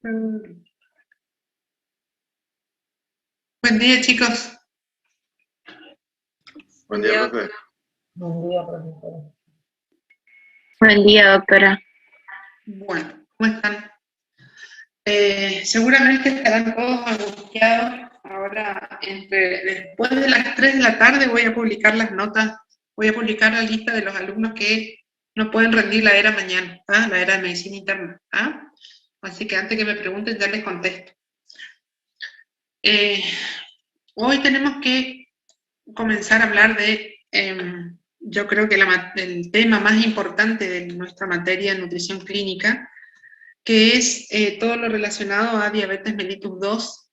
Buen día, chicos. Buen día, profe. Buen día, profesora. Buen día, doctora. Bueno, ¿cómo están? Seguramente estarán todos angustiados. Ahora, después de las 3 de la tarde voy a publicar las notas, voy a publicar la lista de los alumnos que no pueden rendir la ERA mañana, la ERA de Medicina Interna. Así que antes que me pregunten ya les contesto. Hoy tenemos que comenzar a hablar de, yo creo que el tema más importante de nuestra materia de nutrición clínica, que es todo lo relacionado a diabetes mellitus 2,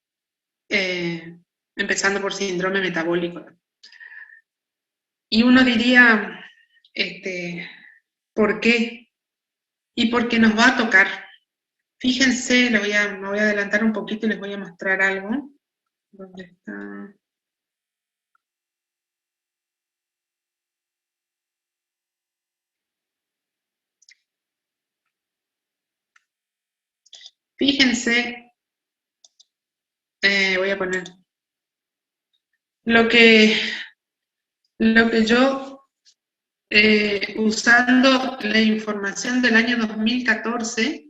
empezando por síndrome metabólico. Y uno diría, ¿por qué? Y porque nos va a tocar. Fíjense, me voy a adelantar un poquito y les voy a mostrar algo. ¿Dónde está? Fíjense, voy a poner lo que yo, usando la información del año 2014,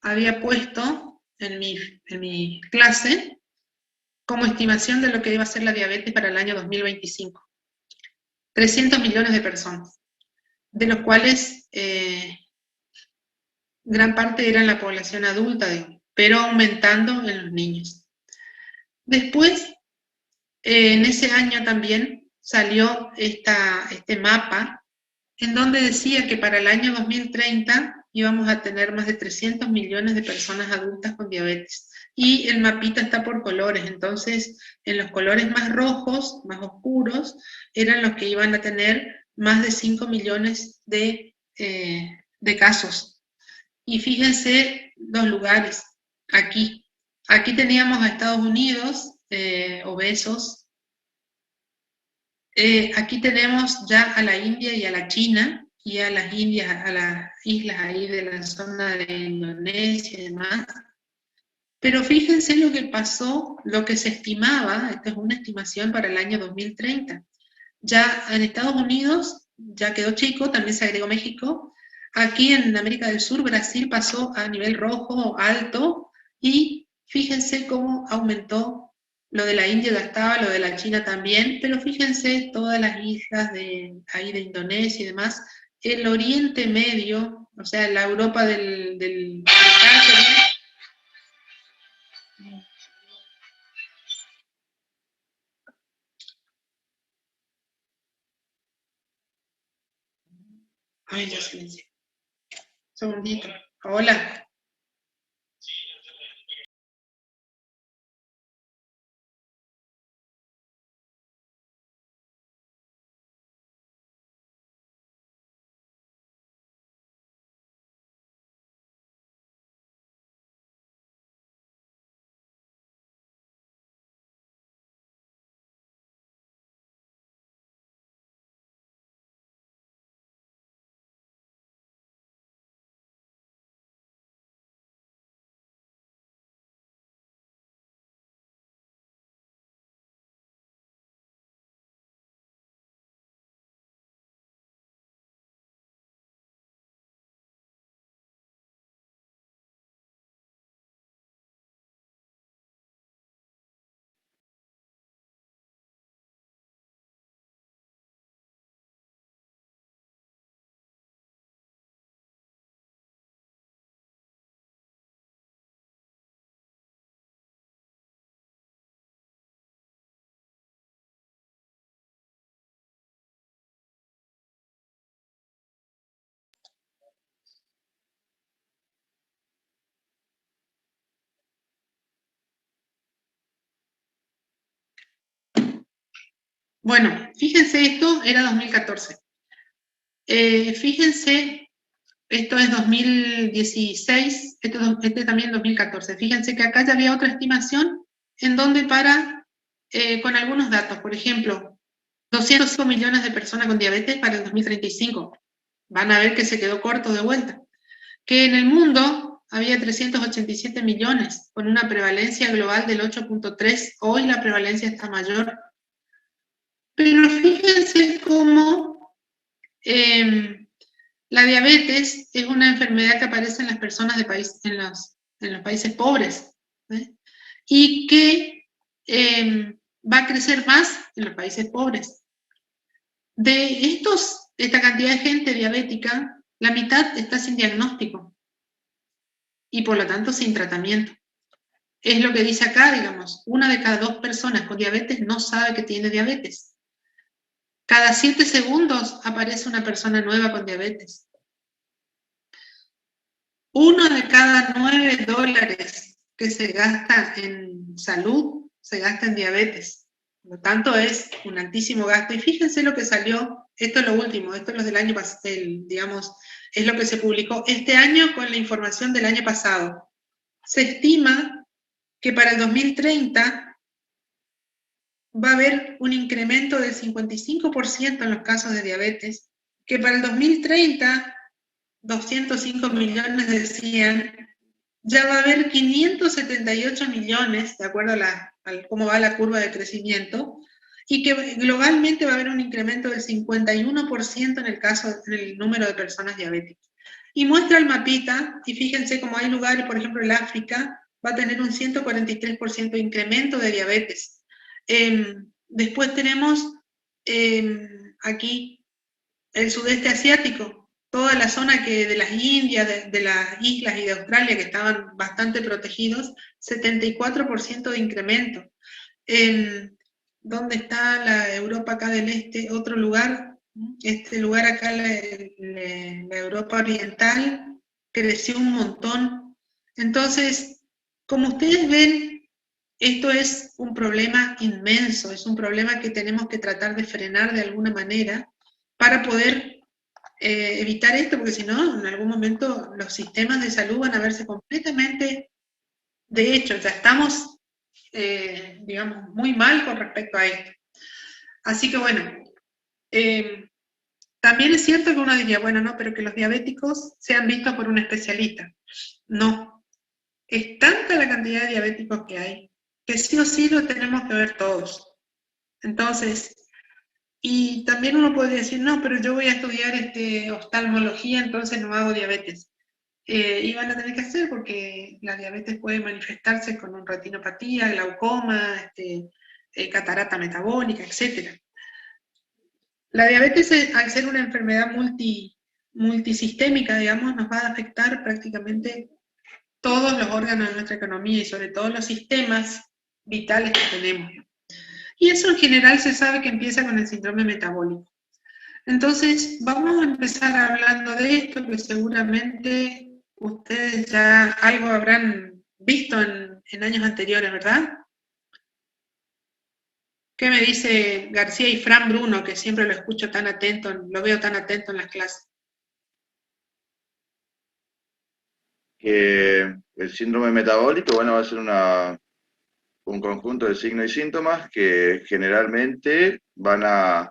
había puesto en mi clase como estimación de lo que iba a ser la diabetes para el año 2025. 300 millones de personas, de los cuales gran parte era en la población adulta, pero aumentando en los niños. Después, en ese año también salió este mapa en donde decía que para el año 2030 íbamos a tener más de 300 millones de personas adultas con diabetes. Y el mapita está por colores, entonces en los colores más rojos, más oscuros, eran los que iban a tener más de 5 millones de casos. Y fíjense los lugares, aquí teníamos a Estados Unidos, obesos. Aquí tenemos ya a la India y a la China, y a las Indias, a las islas ahí de la zona de Indonesia y demás. Pero fíjense lo que pasó, lo que se estimaba, esta es una estimación para el año 2030. Ya en Estados Unidos, ya quedó chico, también se agregó México. Aquí en América del Sur, Brasil pasó a nivel rojo, alto, y fíjense cómo aumentó. Lo de la India ya estaba, lo de la China también, pero fíjense todas las islas ahí de Indonesia y demás, el Oriente Medio, o sea, la Europa del Ay, ya silencio. Un segundito. Hola. Bueno, fíjense, esto era 2014. Fíjense, esto es 2016, este también 2014. Fíjense que acá ya había otra estimación en donde con algunos datos, por ejemplo, 205 millones de personas con diabetes para el 2035. Van a ver que se quedó corto de vuelta. Que en el mundo había 387 millones, con una prevalencia global del 8.3. Hoy la prevalencia está mayor. Pero fíjense cómo la diabetes es una enfermedad que aparece en las personas en los países pobres, ¿sí? Y que va a crecer más en los países pobres. De esta cantidad de gente diabética, la mitad está sin diagnóstico y por lo tanto sin tratamiento. Es lo que dice acá, digamos, 1 de cada 2 personas con diabetes no sabe que tiene diabetes. Cada 7 segundos aparece una persona nueva con diabetes. 1 de cada 9 dólares que se gasta en salud, se gasta en diabetes. Por lo tanto, es un altísimo gasto. Y fíjense lo que salió, esto es lo último, esto es lo del año pasado, digamos, es lo que se publicó este año con la información del año pasado. Se estima que para el 2030 va a haber un incremento del 55% en los casos de diabetes, que para el 2030, 205 millones decían, ya va a haber 578 millones, de acuerdo a cómo va la curva de crecimiento, y que globalmente va a haber un incremento del 51% en el número de personas diabéticas. Y muestra el mapita, y fíjense cómo hay lugares, por ejemplo, el África va a tener un 143% de incremento de diabetes. Después tenemos aquí el sudeste asiático, toda la zona de las Indias, de las islas y de Australia que estaban bastante protegidos, 74% de incremento. ¿Dónde está la Europa acá del Este? Otro lugar, este lugar acá, la Europa Oriental, creció un montón. Entonces, como ustedes ven, esto es un problema inmenso, es un problema que tenemos que tratar de frenar de alguna manera para poder evitar esto, porque si no, en algún momento los sistemas de salud van a verse completamente, de hecho, ya estamos, digamos, muy mal con respecto a esto. Así que bueno, también es cierto que uno diría, bueno, no, pero que los diabéticos sean vistos por un especialista. No, es tanta la cantidad de diabéticos que hay, que sí o sí lo tenemos que ver todos. Entonces, y también uno podría decir, no, pero yo voy a estudiar oftalmología, entonces no hago diabetes. Y van a tener que hacer porque la diabetes puede manifestarse con un retinopatía, glaucoma, catarata metabólica, etc. La diabetes, al ser una enfermedad multisistémica, digamos, nos va a afectar prácticamente todos los órganos de nuestra economía y sobre todo los sistemas vitales que tenemos. Y eso en general se sabe que empieza con el síndrome metabólico. Entonces, vamos a empezar hablando de esto, que seguramente ustedes ya algo habrán visto en años anteriores, ¿verdad? ¿Qué me dice García y Fran Bruno, que siempre lo escucho tan atento, lo veo tan atento en las clases? Que el síndrome metabólico, bueno, va a ser un conjunto de signos y síntomas que generalmente van a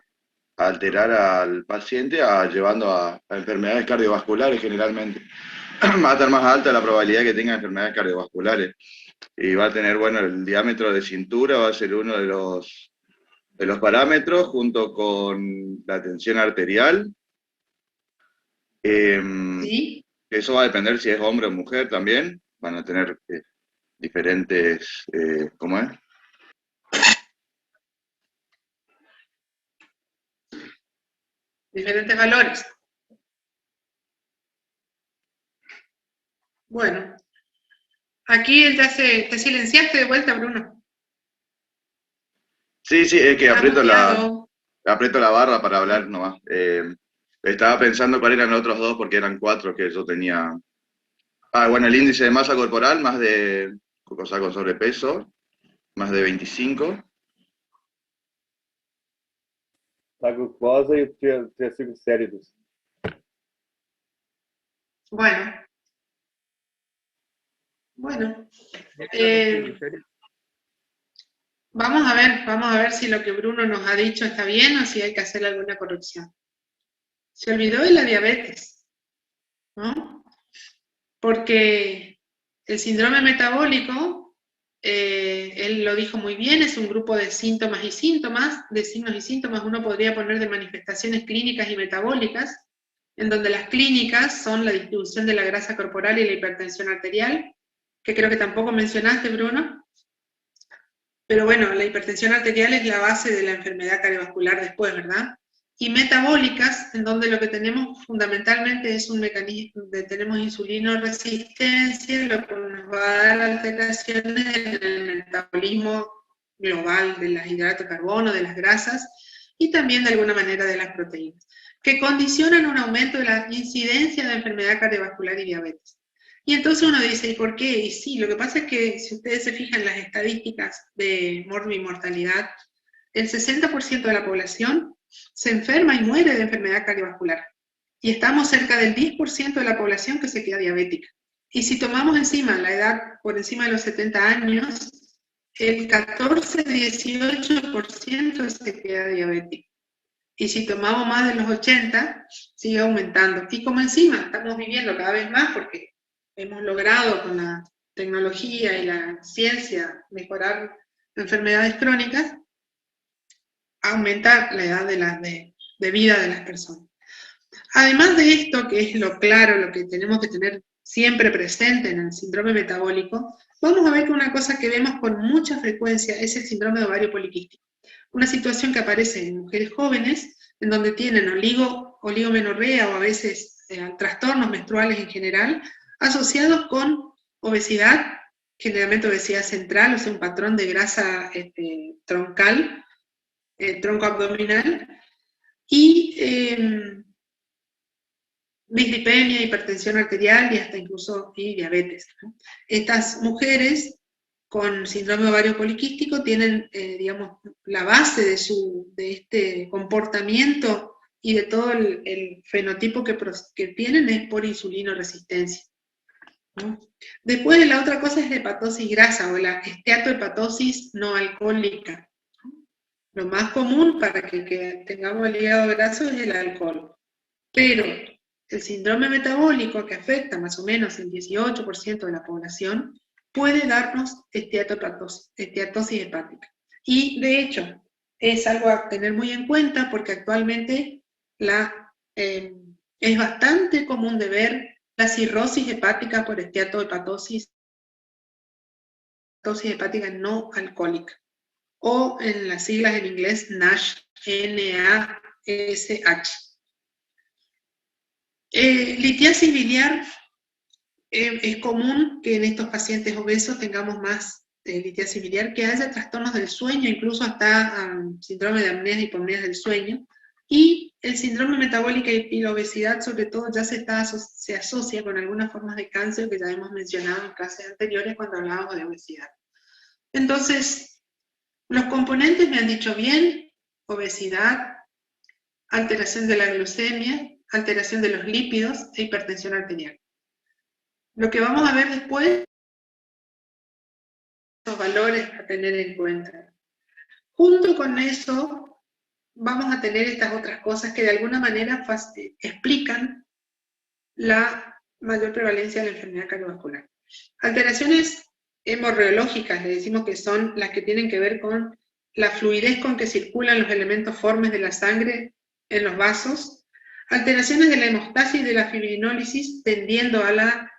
alterar al paciente llevando a enfermedades cardiovasculares generalmente. Va a estar más alta la probabilidad que tenga enfermedades cardiovasculares. Y va a tener, bueno, el diámetro de cintura va a ser uno de los parámetros junto con la tensión arterial. ¿Sí? Eso va a depender si es hombre o mujer también. Van a tener diferentes, ¿cómo es? Diferentes valores. Bueno, aquí ya te silenciaste de vuelta, Bruno. Sí, es que Está muteado. aprieto la barra para hablar nomás. Estaba pensando cuáles eran los otros dos porque eran 4 que yo tenía. Bueno, el índice de masa corporal, o sea, con sobrepeso, más de 25. A glucosa e os triglicéridos. Bueno, vamos a ver si lo que Bruno nos ha dicho está bien o si hay que hacer alguna corrección. Se olvidó de la diabetes, ¿no? Porque El síndrome metabólico, él lo dijo muy bien, es un grupo de síntomas y síntomas, de signos y síntomas, uno podría poner de manifestaciones clínicas y metabólicas, en donde las clínicas son la distribución de la grasa corporal y la hipertensión arterial, que creo que tampoco mencionaste, Bruno. Pero bueno, la hipertensión arterial es la base de la enfermedad cardiovascular después, ¿verdad? Y metabólicas, en donde lo que tenemos fundamentalmente es un mecanismo de tenemos insulinoresistencia, lo que nos va a dar alteraciones en el metabolismo global de los hidratos de carbono, de las grasas, y también de alguna manera de las proteínas, que condicionan un aumento de la incidencia de enfermedad cardiovascular y diabetes. Y entonces uno dice, ¿y por qué? Y sí, lo que pasa es que si ustedes se fijan en las estadísticas de mortalidad, el 60% de la población se enferma y muere de enfermedad cardiovascular. Y estamos cerca del 10% de la población que se queda diabética. Y si tomamos encima la edad por encima de los 70 años, el 14-18% se queda diabético. Y si tomamos más de los 80, sigue aumentando. Y como encima estamos viviendo cada vez más porque hemos logrado con la tecnología y la ciencia mejorar enfermedades crónicas, aumentar la edad de vida de las personas. Además de esto, que es lo claro, lo que tenemos que tener siempre presente en el síndrome metabólico, vamos a ver que una cosa que vemos con mucha frecuencia es el síndrome de ovario poliquístico. Una situación que aparece en mujeres jóvenes, en donde tienen oligomenorrea o a veces trastornos menstruales en general, asociados con obesidad, generalmente obesidad central, o sea, un patrón de grasa troncal, tronco abdominal, y dislipemia, hipertensión arterial y hasta incluso diabetes, ¿no? Estas mujeres con síndrome ovario poliquístico tienen, digamos, la base de este comportamiento y de todo el fenotipo que tienen es por insulinoresistencia, ¿no? Después la otra cosa es la hepatosis grasa o la esteatohepatosis no alcohólica. Lo más común para que tengamos el hígado graso es el alcohol. Pero el síndrome metabólico, que afecta más o menos el 18% de la población, puede darnos esteatosis hepática. Y de hecho, es algo a tener muy en cuenta porque actualmente es bastante común de ver la cirrosis hepática por esteatohepatosis hepática no alcohólica, o en las siglas en inglés NASH, N-A-S-H. Litiasis biliar, es común que en estos pacientes obesos tengamos más litiasis biliar, que haya trastornos del sueño, incluso hasta síndrome de apneas y hipopneas del sueño, y el síndrome metabólico y la obesidad sobre todo ya se asocia con algunas formas de cáncer que ya hemos mencionado en clases anteriores cuando hablábamos de obesidad. Entonces, los componentes me han dicho bien: obesidad, alteración de la glucemia, alteración de los lípidos e hipertensión arterial. Lo que vamos a ver después son los valores a tener en cuenta. Junto con eso, vamos a tener estas otras cosas que de alguna manera explican la mayor prevalencia de la enfermedad cardiovascular. Alteraciones hemorreológicas, le decimos que son las que tienen que ver con la fluidez con que circulan los elementos formes de la sangre en los vasos. Alteraciones de la hemostasis y de la fibrinólisis tendiendo a la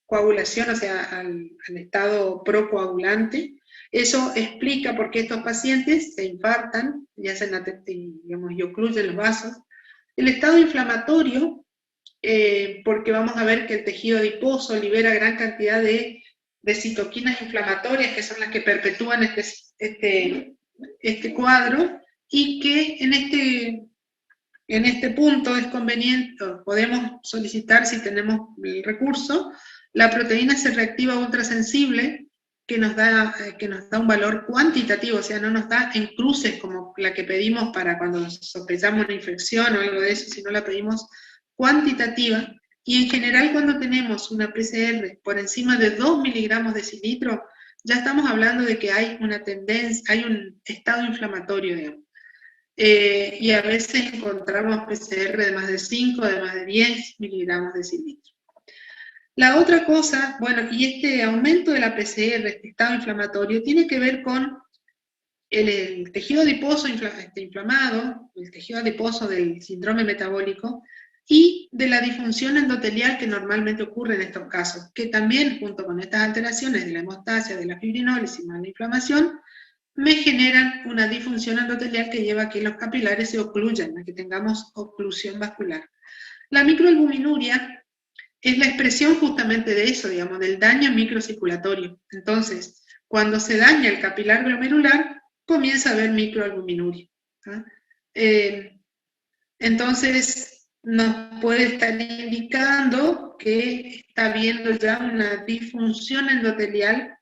coagulación, o sea, al estado procoagulante. Eso explica por qué estos pacientes se infartan y ocluyen los vasos. El estado inflamatorio, porque vamos a ver que el tejido adiposo libera gran cantidad de citoquinas inflamatorias, que son las que perpetúan este cuadro, y que en este punto es conveniente, podemos solicitar, si tenemos el recurso, la proteína C reactiva ultrasensible, que nos da un valor cuantitativo, o sea, no nos da en cruces como la que pedimos para cuando sospechamos una infección o algo de eso, sino la pedimos cuantitativa. Y en general, cuando tenemos una PCR por encima de 2 miligramos de decilitro, ya estamos hablando de que hay una tendencia, hay un estado inflamatorio, digamos. Y a veces encontramos PCR de más de 5, de más de 10 miligramos de decilitro. La otra cosa, bueno, y este aumento de la PCR, este estado inflamatorio, tiene que ver con el tejido adiposo inflamado, el tejido adiposo del síndrome metabólico, y de la disfunción endotelial que normalmente ocurre en estos casos, que también junto con estas alteraciones de la hemostasia, de la fibrinólisis más la inflamación, me generan una disfunción endotelial que lleva a que los capilares se ocluyan, a que tengamos oclusión vascular. La microalbuminuria es la expresión justamente de eso, digamos, del daño microcirculatorio. Entonces, cuando se daña el capilar glomerular, comienza a haber microalbuminuria. Entonces, nos puede estar indicando que está habiendo ya una disfunción endotelial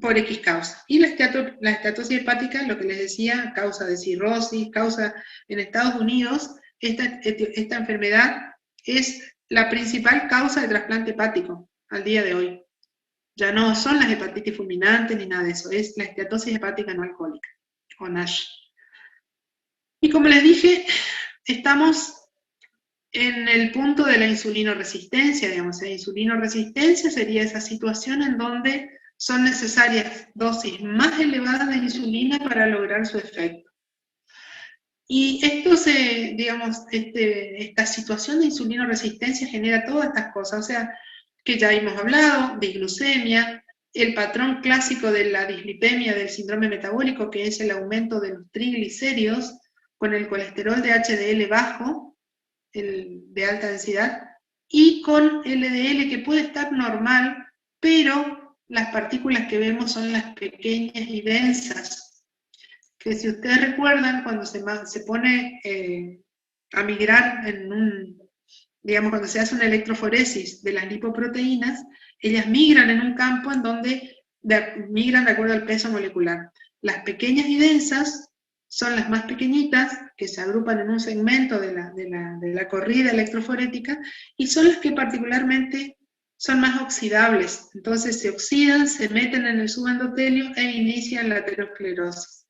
por X causa. Y la esteatosis hepática, lo que les decía, causa de cirrosis, causa en Estados Unidos, esta enfermedad es la principal causa de trasplante hepático al día de hoy. Ya no son las hepatitis fulminantes ni nada de eso, es la esteatosis hepática no alcohólica, o NASH. Y como les dije, estamos en el punto de la insulinoresistencia, digamos. La insulinoresistencia sería esa situación en donde son necesarias dosis más elevadas de insulina para lograr su efecto. Y esto digamos, esta situación de insulinoresistencia genera todas estas cosas, o sea, que ya hemos hablado, disglucemia, el patrón clásico de la dislipemia del síndrome metabólico, que es el aumento de los triglicéridos con el colesterol de HDL bajo, de alta densidad, y con LDL que puede estar normal, pero las partículas que vemos son las pequeñas y densas, que si ustedes recuerdan, cuando se pone a migrar digamos, cuando se hace una electroforesis de las lipoproteínas, ellas migran en un campo en donde migran de acuerdo al peso molecular. Las pequeñas y densas son las más pequeñitas, que se agrupan en un segmento de la corrida electroforética, y son las que particularmente son más oxidables. Entonces se oxidan, se meten en el subendotelio e inician la aterosclerosis.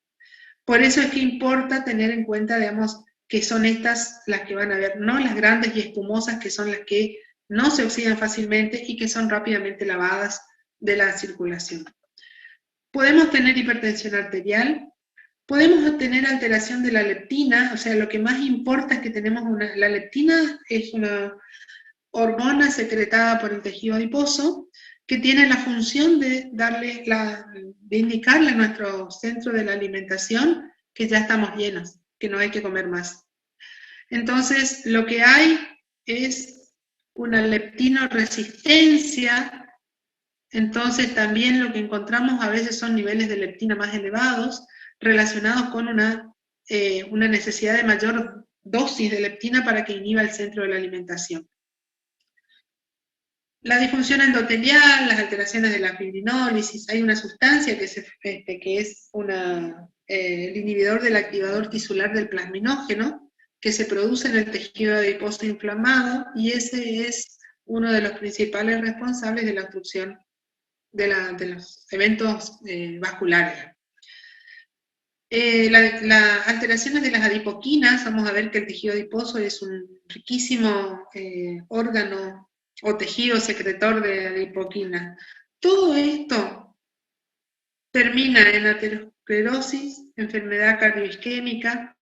Por eso es que importa tener en cuenta, digamos, que son estas las que van a ver, no las grandes y espumosas, que son las que no se oxidan fácilmente y que son rápidamente lavadas de la circulación. Podemos tener hipertensión arterial, podemos tener alteración de la leptina, o sea, lo que más importa es que tenemos la leptina es una hormona secretada por el tejido adiposo, que tiene la función de de indicarle a nuestro centro de la alimentación que ya estamos llenos, que no hay que comer más. Entonces, lo que hay es una leptinoresistencia. Entonces, también lo que encontramos a veces son niveles de leptina más elevados, relacionados con una necesidad de mayor dosis de leptina para que inhiba el centro de la alimentación. La disfunción endotelial, las alteraciones de la fibrinólisis, hay una sustancia que es el inhibidor del activador tisular del plasminógeno, que se produce en el tejido adiposo inflamado, y ese es uno de los principales responsables de la obstrucción de los eventos vasculares. Las alteraciones de las adipoquinas, vamos a ver que el tejido adiposo es un riquísimo órgano o tejido secretor de adipoquina. Todo esto termina en aterosclerosis, enfermedad cardioisquémica,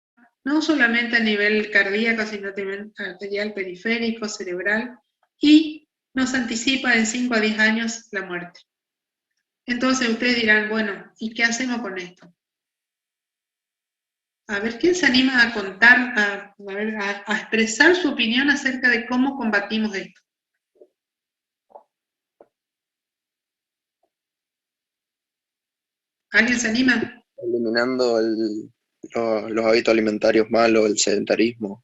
no solamente a nivel cardíaco, sino también arterial periférico, cerebral, y nos anticipa en 5 a 10 años la muerte. Entonces ustedes dirán, bueno, ¿y qué hacemos con esto? A ver, ¿quién se anima a contar, a expresar su opinión acerca de cómo combatimos esto? ¿Alguien se anima? Eliminando los hábitos alimentarios malos, el sedentarismo.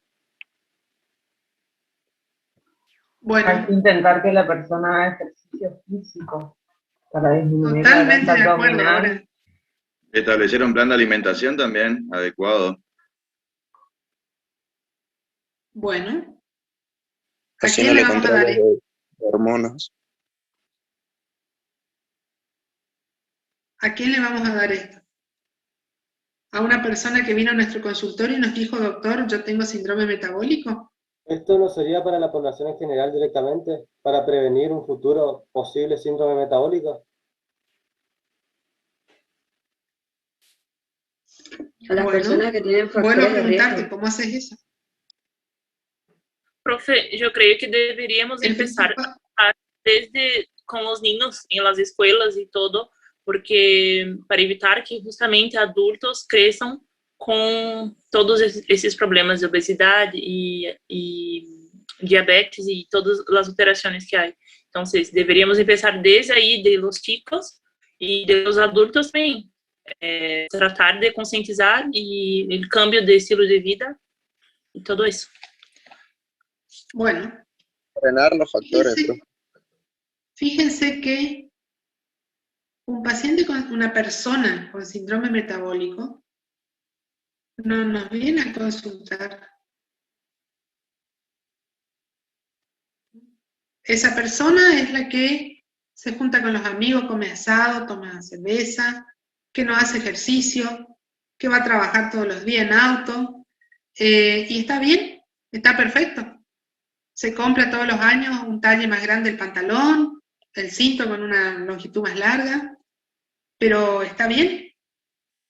Bueno, Hay que intentar que la persona haga ejercicio físico para disminuir la totalmente grasa de acuerdo. abdominal. Ahora, Establecer un plan de alimentación también adecuado. bueno, ¿a Así quién no le le vamos a controla dar esto? de hormonas. ¿A quién le vamos a dar esto? ¿A una persona que vino a nuestro consultorio y nos dijo, doctor, yo tengo síndrome metabólico? ¿Esto no sería para la población en general directamente, para prevenir un futuro posible síndrome metabólico? A las Bueno, personas que tienen vuelvo a factores de preguntarte, riesgo. ¿cómo haces eso? Profe, yo creo que deberíamos El empezar principal- desde con los niños en las escuelas y todo, porque para evitar que justamente adultos crezcan con todos esses problemas de obesidad y diabetes y todas las alteraciones que hay. Entonces, deberíamos empezar desde ahí, de los chicos y de los adultos también. Tratar de concientizar y el cambio de estilo de vida y todo eso. Bueno, Frenar los factores, fíjense, profe. fíjense que un paciente con una persona con síndrome metabólico no nos viene a consultar. Esa persona es la que se junta con los amigos, come asado, toma cerveza, que no hace ejercicio, que va a trabajar todos los días en auto, y está bien, está perfecto. Se compra todos los años un talle más grande del pantalón, el cinto con una longitud más larga, pero está bien.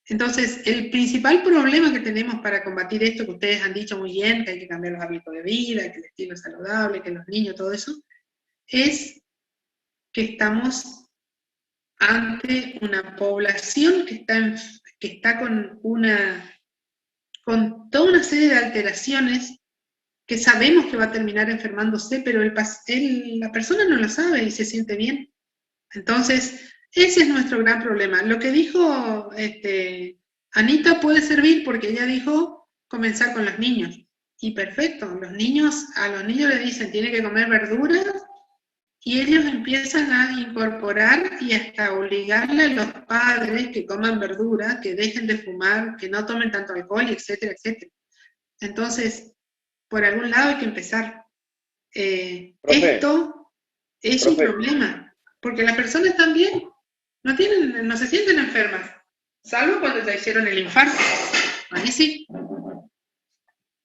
Entonces, el principal problema que tenemos para combatir esto, que ustedes han dicho muy bien, que hay que cambiar los hábitos de vida, que el estilo es saludable, que los niños, todo eso, es que estamos ante una población que está con toda una serie de alteraciones que sabemos que va a terminar enfermándose, pero la persona no lo sabe y se siente bien. Entonces, ese es nuestro gran problema. Lo que dijo Anita puede servir porque ella dijo comenzar con los niños. Y perfecto, a los niños le dicen tiene que comer verduras y ellos empiezan a incorporar y hasta obligarle a los padres que coman verduras, que dejen de fumar, que no tomen tanto alcohol, etcétera, etcétera. Entonces, por algún lado hay que empezar. Esto es un problema, porque las personas también no se sienten enfermas, salvo cuando ya hicieron el infarto. Ahí sí.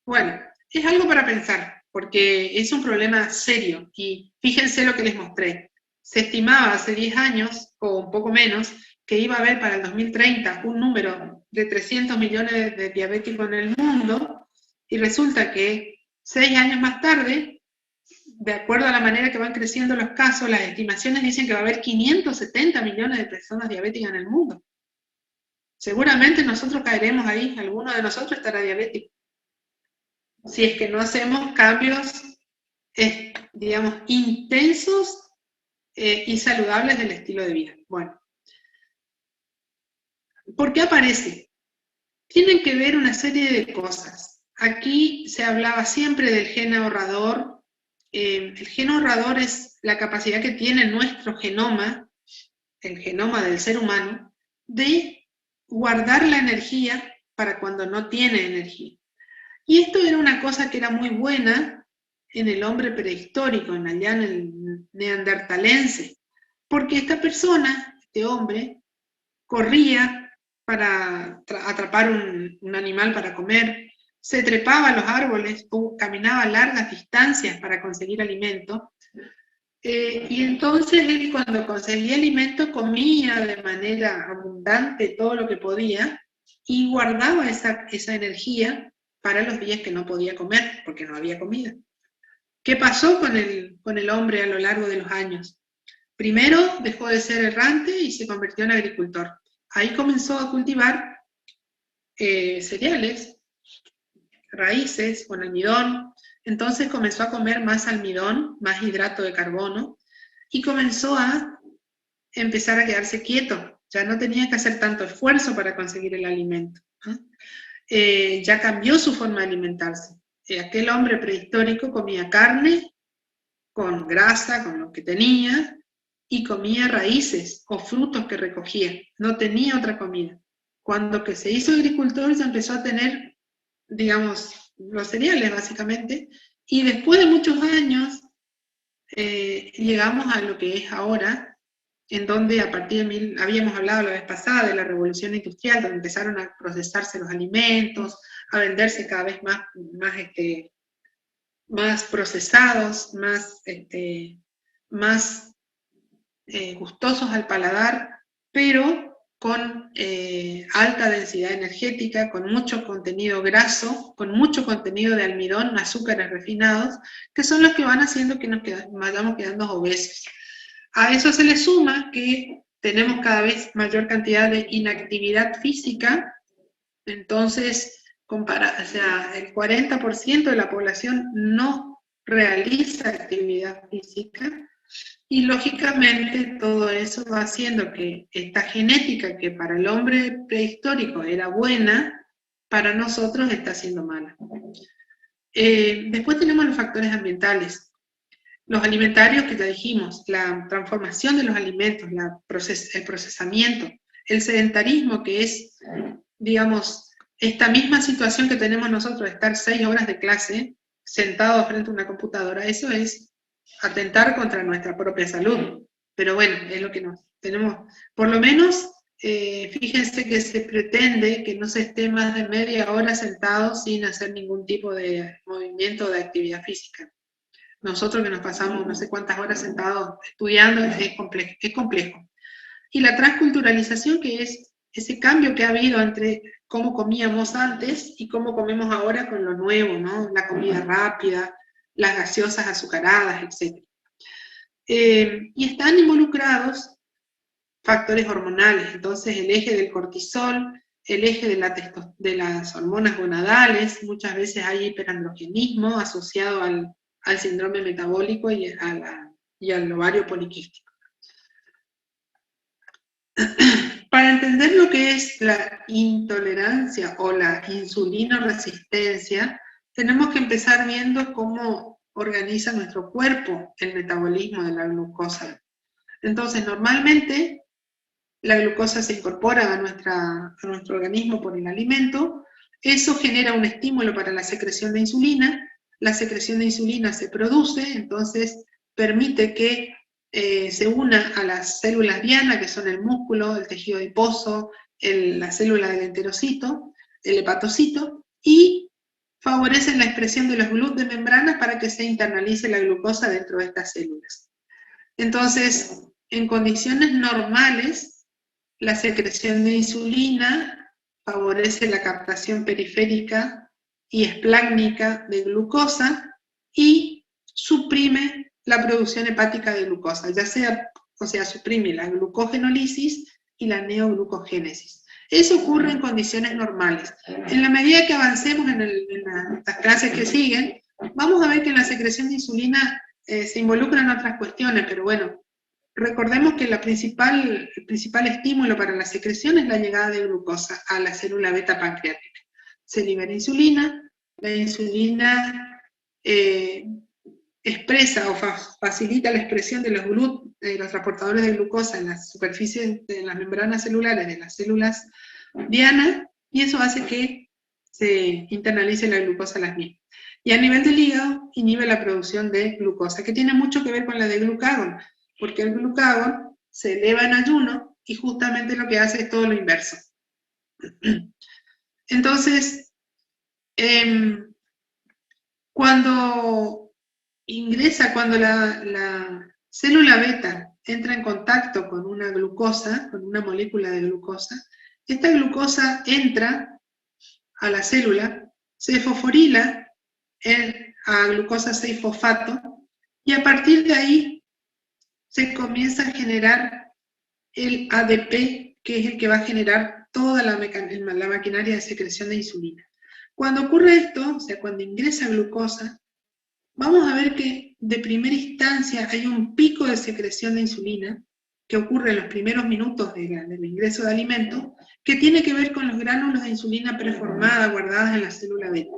Bueno, es algo para pensar, porque es un problema serio, y fíjense lo que les mostré. Se estimaba hace 10 años, o un poco menos, que iba a haber para el 2030 un número de 300 millones de diabéticos en el mundo, y resulta que 6 años más tarde, de acuerdo a la manera que van creciendo los casos, las estimaciones dicen que va a haber 570 millones de personas diabéticas en el mundo. Seguramente nosotros caeremos ahí, alguno de nosotros estará diabético, si es que no hacemos cambios, digamos, intensos y saludables del estilo de vida. Bueno, ¿por qué aparece? Tienen que ver una serie de cosas. Aquí se hablaba siempre del gen ahorrador. El gen ahorrador es la capacidad que tiene nuestro genoma, el genoma del ser humano, de guardar la energía para cuando no tiene energía. Y esto era una cosa que era muy buena en el hombre prehistórico, allá en el neandertalense, porque esta persona, este hombre, corría para atrapar un animal para comer, se trepaba a los árboles, caminaba largas distancias para conseguir alimento, y entonces él cuando conseguía alimento comía de manera abundante todo lo que podía y guardaba esa energía para los días que no podía comer, porque no había comida. ¿Qué pasó con el hombre a lo largo de los años? Primero dejó de ser errante y se convirtió en agricultor. Ahí comenzó a cultivar cereales, raíces con almidón. Entonces comenzó a comer más almidón, más hidrato de carbono, y comenzó a empezar a quedarse quieto. Ya no tenía que hacer tanto esfuerzo para conseguir el alimento. Ya cambió su forma de alimentarse. Aquel hombre prehistórico comía carne con grasa, con lo que tenía, y comía raíces o frutos que recogía. No tenía otra comida. Cuando que se hizo agricultor ya empezó a tener, digamos, los cereales básicamente, y después de muchos años llegamos a lo que es ahora, en donde a partir habíamos hablado la vez pasada de la revolución industrial, donde empezaron a procesarse los alimentos, a venderse cada vez más más procesados, más gustosos al paladar, pero con alta densidad energética, con mucho contenido graso, con mucho contenido de almidón, azúcares refinados, que son los que van haciendo que nos vayamos quedando obesos. A eso se le suma que tenemos cada vez mayor cantidad de inactividad física, entonces o sea, el 40% de la población no realiza actividad física, y lógicamente todo eso va haciendo que esta genética que para el hombre prehistórico era buena, para nosotros está siendo mala. Después tenemos los factores ambientales. Los alimentarios que ya dijimos, la transformación de los alimentos, el procesamiento, el sedentarismo, que es, digamos, esta misma situación que tenemos nosotros de estar 6 horas de clase sentados frente a una computadora, eso es atentar contra nuestra propia salud. Pero bueno, es lo que nos tenemos. Por lo menos, fíjense que se pretende que no se esté más de media hora sentado sin hacer ningún tipo de movimiento de actividad física. Nosotros que nos pasamos no sé cuántas horas sentados estudiando, es complejo. Y la transculturalización, que es ese cambio que ha habido entre cómo comíamos antes y cómo comemos ahora con lo nuevo, ¿no? La comida rápida, las gaseosas azucaradas, etc. Y están involucrados factores hormonales, entonces el eje del cortisol, el eje de las hormonas gonadales, muchas veces hay hiperandrogenismo asociado al síndrome metabólico y al ovario poliquístico. Para entender lo que es la intolerancia o la insulinoresistencia, tenemos que empezar viendo cómo organiza nuestro cuerpo el metabolismo de la glucosa. Entonces, normalmente, la glucosa se incorpora a nuestro organismo por el alimento, eso genera un estímulo para la secreción de insulina, la secreción de insulina se produce, entonces permite que se una a las células diana, que son el músculo, el tejido adiposo, la célula del enterocito, el hepatocito, y favorecen la expresión de los GLUT de membrana para que se internalice la glucosa dentro de estas células. Entonces, en condiciones normales, la secreción de insulina favorece la captación periférica y esplácnica de glucosa y suprime la producción hepática de glucosa, suprime la glucogenólisis y la neoglucogénesis. Eso ocurre en condiciones normales. En la medida que avancemos en las clases que siguen, vamos a ver que en la secreción de insulina se involucran otras cuestiones, pero bueno, recordemos que el principal estímulo para la secreción es la llegada de glucosa a la célula beta pancreática. Se libera insulina, la insulina expresa o facilita la expresión de los GLUT, los transportadores de glucosa en las superficies de las membranas celulares de las células diana, y eso hace que se internalice la glucosa a las mismas. Y a nivel del hígado, inhibe la producción de glucosa, que tiene mucho que ver con la de glucagón, porque el glucagón se eleva en ayuno y justamente lo que hace es todo lo inverso. Entonces, cuando la célula beta entra en contacto con una glucosa, con una molécula de glucosa, esta glucosa entra a la célula, se fosforila a glucosa 6-fosfato, y a partir de ahí se comienza a generar el ADP, que es el que va a generar toda la maquinaria de secreción de insulina. Cuando ocurre esto, o sea, cuando ingresa glucosa, vamos a ver que de primera instancia hay un pico de secreción de insulina que ocurre en los primeros minutos del ingreso de alimento, que tiene que ver con los gránulos de insulina preformada guardadas en la célula beta.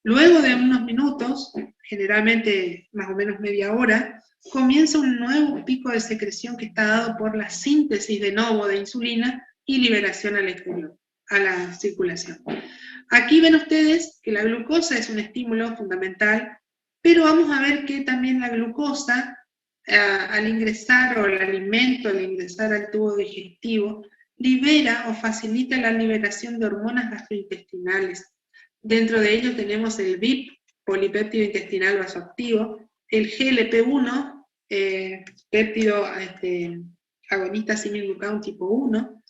Luego de unos minutos, generalmente más o menos media hora, comienza un nuevo pico de secreción que está dado por la síntesis de nuevo de insulina y liberación al exterior, a la circulación. Aquí ven ustedes que la glucosa es un estímulo fundamental, pero vamos a ver que también la glucosa, al ingresar, o el alimento al ingresar al tubo digestivo, libera o facilita la liberación de hormonas gastrointestinales. Dentro de ello tenemos el VIP, polipéptido intestinal vasoactivo, el GLP-1, péptido agonista similglucagón tipo 1,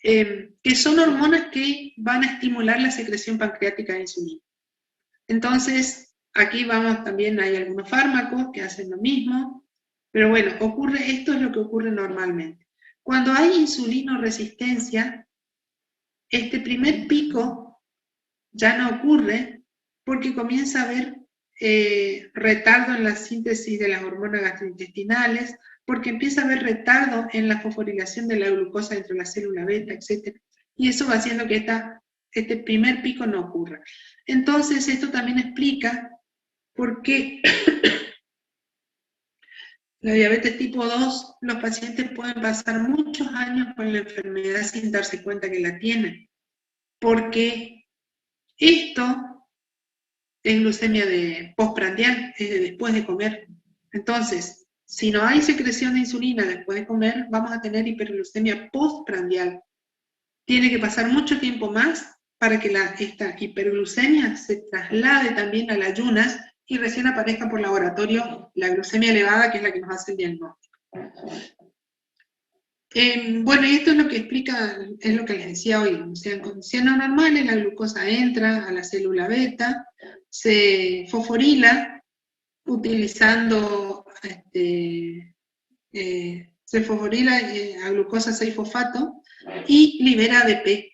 que son hormonas que van a estimular la secreción pancreática de insulina. Entonces, aquí vamos también, hay algunos fármacos que hacen lo mismo, pero bueno, esto es lo que ocurre normalmente. Cuando hay insulinoresistencia, este primer pico ya no ocurre porque comienza a haber retardo en la síntesis de las hormonas gastrointestinales, porque empieza a haber retardo en la fosforilación de la glucosa dentro de la célula beta, etc. Y eso va haciendo que este primer pico no ocurra. Entonces, esto también explica por qué la diabetes tipo 2, los pacientes pueden pasar muchos años con la enfermedad sin darse cuenta que la tienen. Porque esto es glucemia postprandial, es de después de comer. Entonces, si no hay secreción de insulina después de comer, vamos a tener hiperglucemia postprandial. Tiene que pasar mucho tiempo más para que esta hiperglucemia se traslade también al ayunas y recién aparezca por laboratorio la glucemia elevada, que es la que nos hace el diagnóstico. Bueno, y esto es lo que explica, es lo que les decía hoy. O sea, en condiciones normales la glucosa entra a la célula beta, se fosforila utilizando, se fosforila a glucosa 6-fosfato y libera ADP.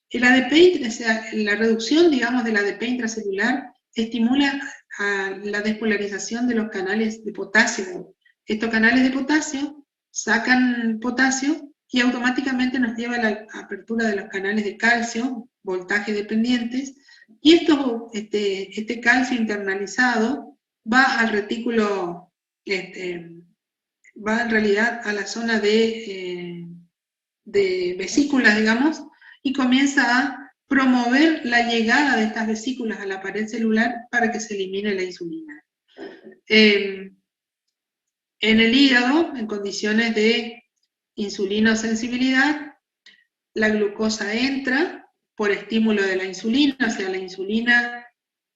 El ADP, o sea, la reducción, digamos, del ADP intracelular estimula a la despolarización de los canales de potasio. Estos canales de potasio sacan potasio y automáticamente nos lleva a la apertura de los canales de calcio, voltaje dependientes, y este calcio internalizado va al retículo, va en realidad a la zona de vesículas, digamos, y comienza a promover la llegada de estas vesículas a la pared celular para que se elimine la insulina. En el hígado, en condiciones de insulinosensibilidad, la glucosa entra por estímulo de la insulina, o sea, la insulina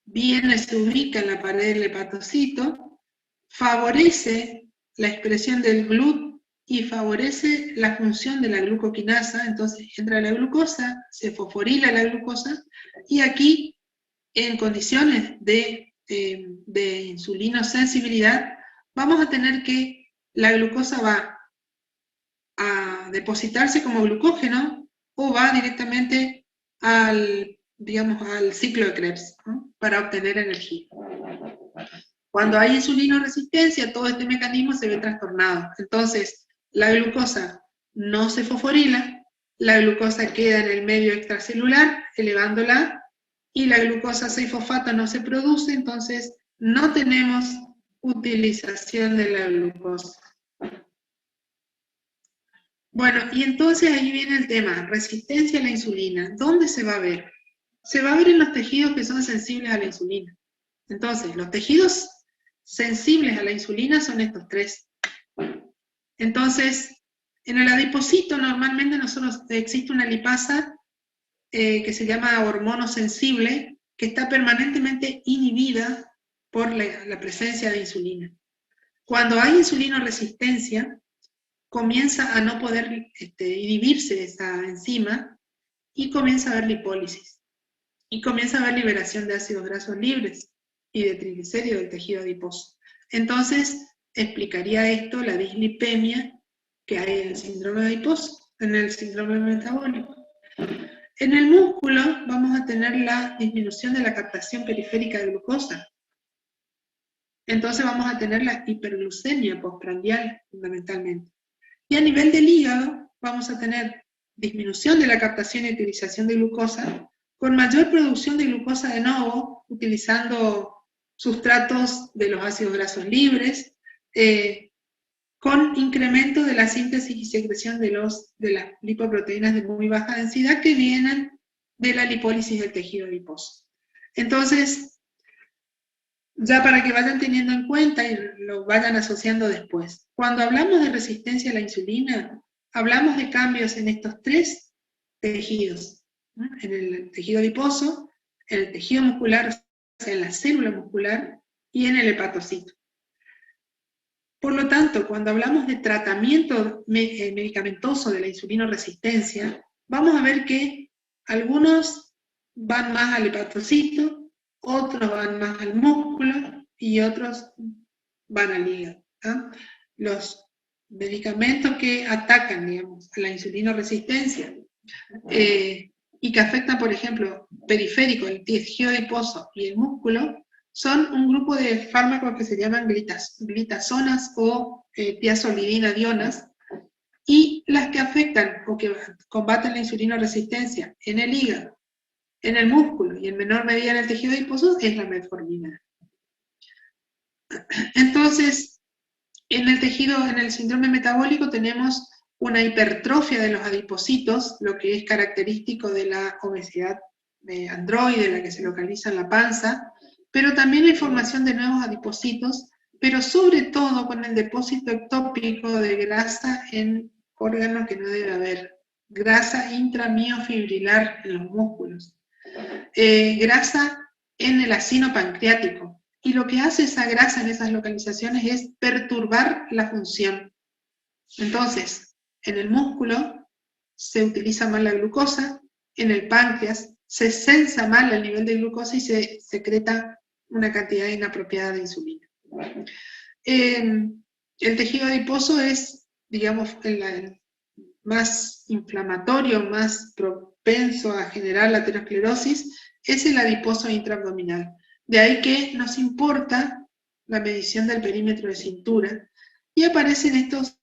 viene, se ubica en la pared del hepatocito, favorece la expresión del GLUT y favorece la función de la glucoquinasa. Entonces entra la glucosa, se fosforila la glucosa, y aquí, en condiciones de insulinosensibilidad, vamos a tener que la glucosa va a depositarse como glucógeno o va directamente al ciclo de Krebs, ¿no?, para obtener energía. Cuando hay insulinoresistencia, todo este mecanismo se ve trastornado. Entonces, la glucosa no se fosforila, la glucosa queda en el medio extracelular, elevándola, y la glucosa 6-fosfato no se produce, entonces no tenemos utilización de la glucosa. Bueno, y entonces ahí viene el tema, resistencia a la insulina. ¿Dónde se va a ver? Se va a ver en los tejidos que son sensibles a la insulina. Entonces, los tejidos sensibles a la insulina son estos tres. Entonces, en el adipocito normalmente existe una lipasa que se llama hormonosensible, que está permanentemente inhibida por la presencia de insulina. Cuando hay insulinoresistencia, comienza a no poder inhibirse esa enzima y comienza a haber lipólisis. Y comienza a haber liberación de ácidos grasos libres y de triglicéridos del tejido adiposo. Entonces, explicaría esto la dislipemia que hay en el síndrome adiposo, en el síndrome metabólico. En el músculo vamos a tener la disminución de la captación periférica de glucosa. Entonces vamos a tener la hiperglucemia postprandial, fundamentalmente. Y a nivel del hígado vamos a tener disminución de la captación y utilización de glucosa, con mayor producción de glucosa de nuevo, utilizando sustratos de los ácidos grasos libres, con incremento de la síntesis y secreción de las lipoproteínas de muy baja densidad que vienen de la lipólisis del tejido adiposo. Entonces, ya para que vayan teniendo en cuenta y lo vayan asociando después. Cuando hablamos de resistencia a la insulina, hablamos de cambios en estos tres tejidos, ¿no? En el tejido adiposo, en el tejido muscular en la célula muscular y en el hepatocito. Por lo tanto, cuando hablamos de tratamiento medicamentoso de la insulinoresistencia, vamos a ver que algunos van más al hepatocito, otros van más al músculo y otros van al hígado. ¿Ah? Los medicamentos que atacan, digamos, a la insulinoresistencia y que afectan, por ejemplo, periférico, el tejido adiposo y el músculo, son un grupo de fármacos que se llaman glitazonas o tiazolidinadionas, y las que afectan o que combaten la insulinoresistencia en el hígado, en el músculo y en menor medida en el tejido adiposo es la metformina. Entonces, en el tejido, en el síndrome metabólico tenemos una hipertrofia de los adipocitos, lo que es característico de la obesidad androide, la que se localiza en la panza, pero también hay formación de nuevos adipocitos, pero sobre todo con el depósito ectópico de grasa en órganos que no debe haber, grasa intramiofibrilar en los músculos, grasa en el acino pancreático, y lo que hace esa grasa en esas localizaciones es perturbar la función. Entonces, en el músculo se utiliza mal la glucosa, en el páncreas se sensa mal el nivel de glucosa y se secreta una cantidad inapropiada de insulina. El tejido adiposo es, digamos, el más inflamatorio, más propenso a generar la aterosclerosis, es el adiposo intraabdominal. De ahí que nos importa la medición del perímetro de cintura, y aparecen estos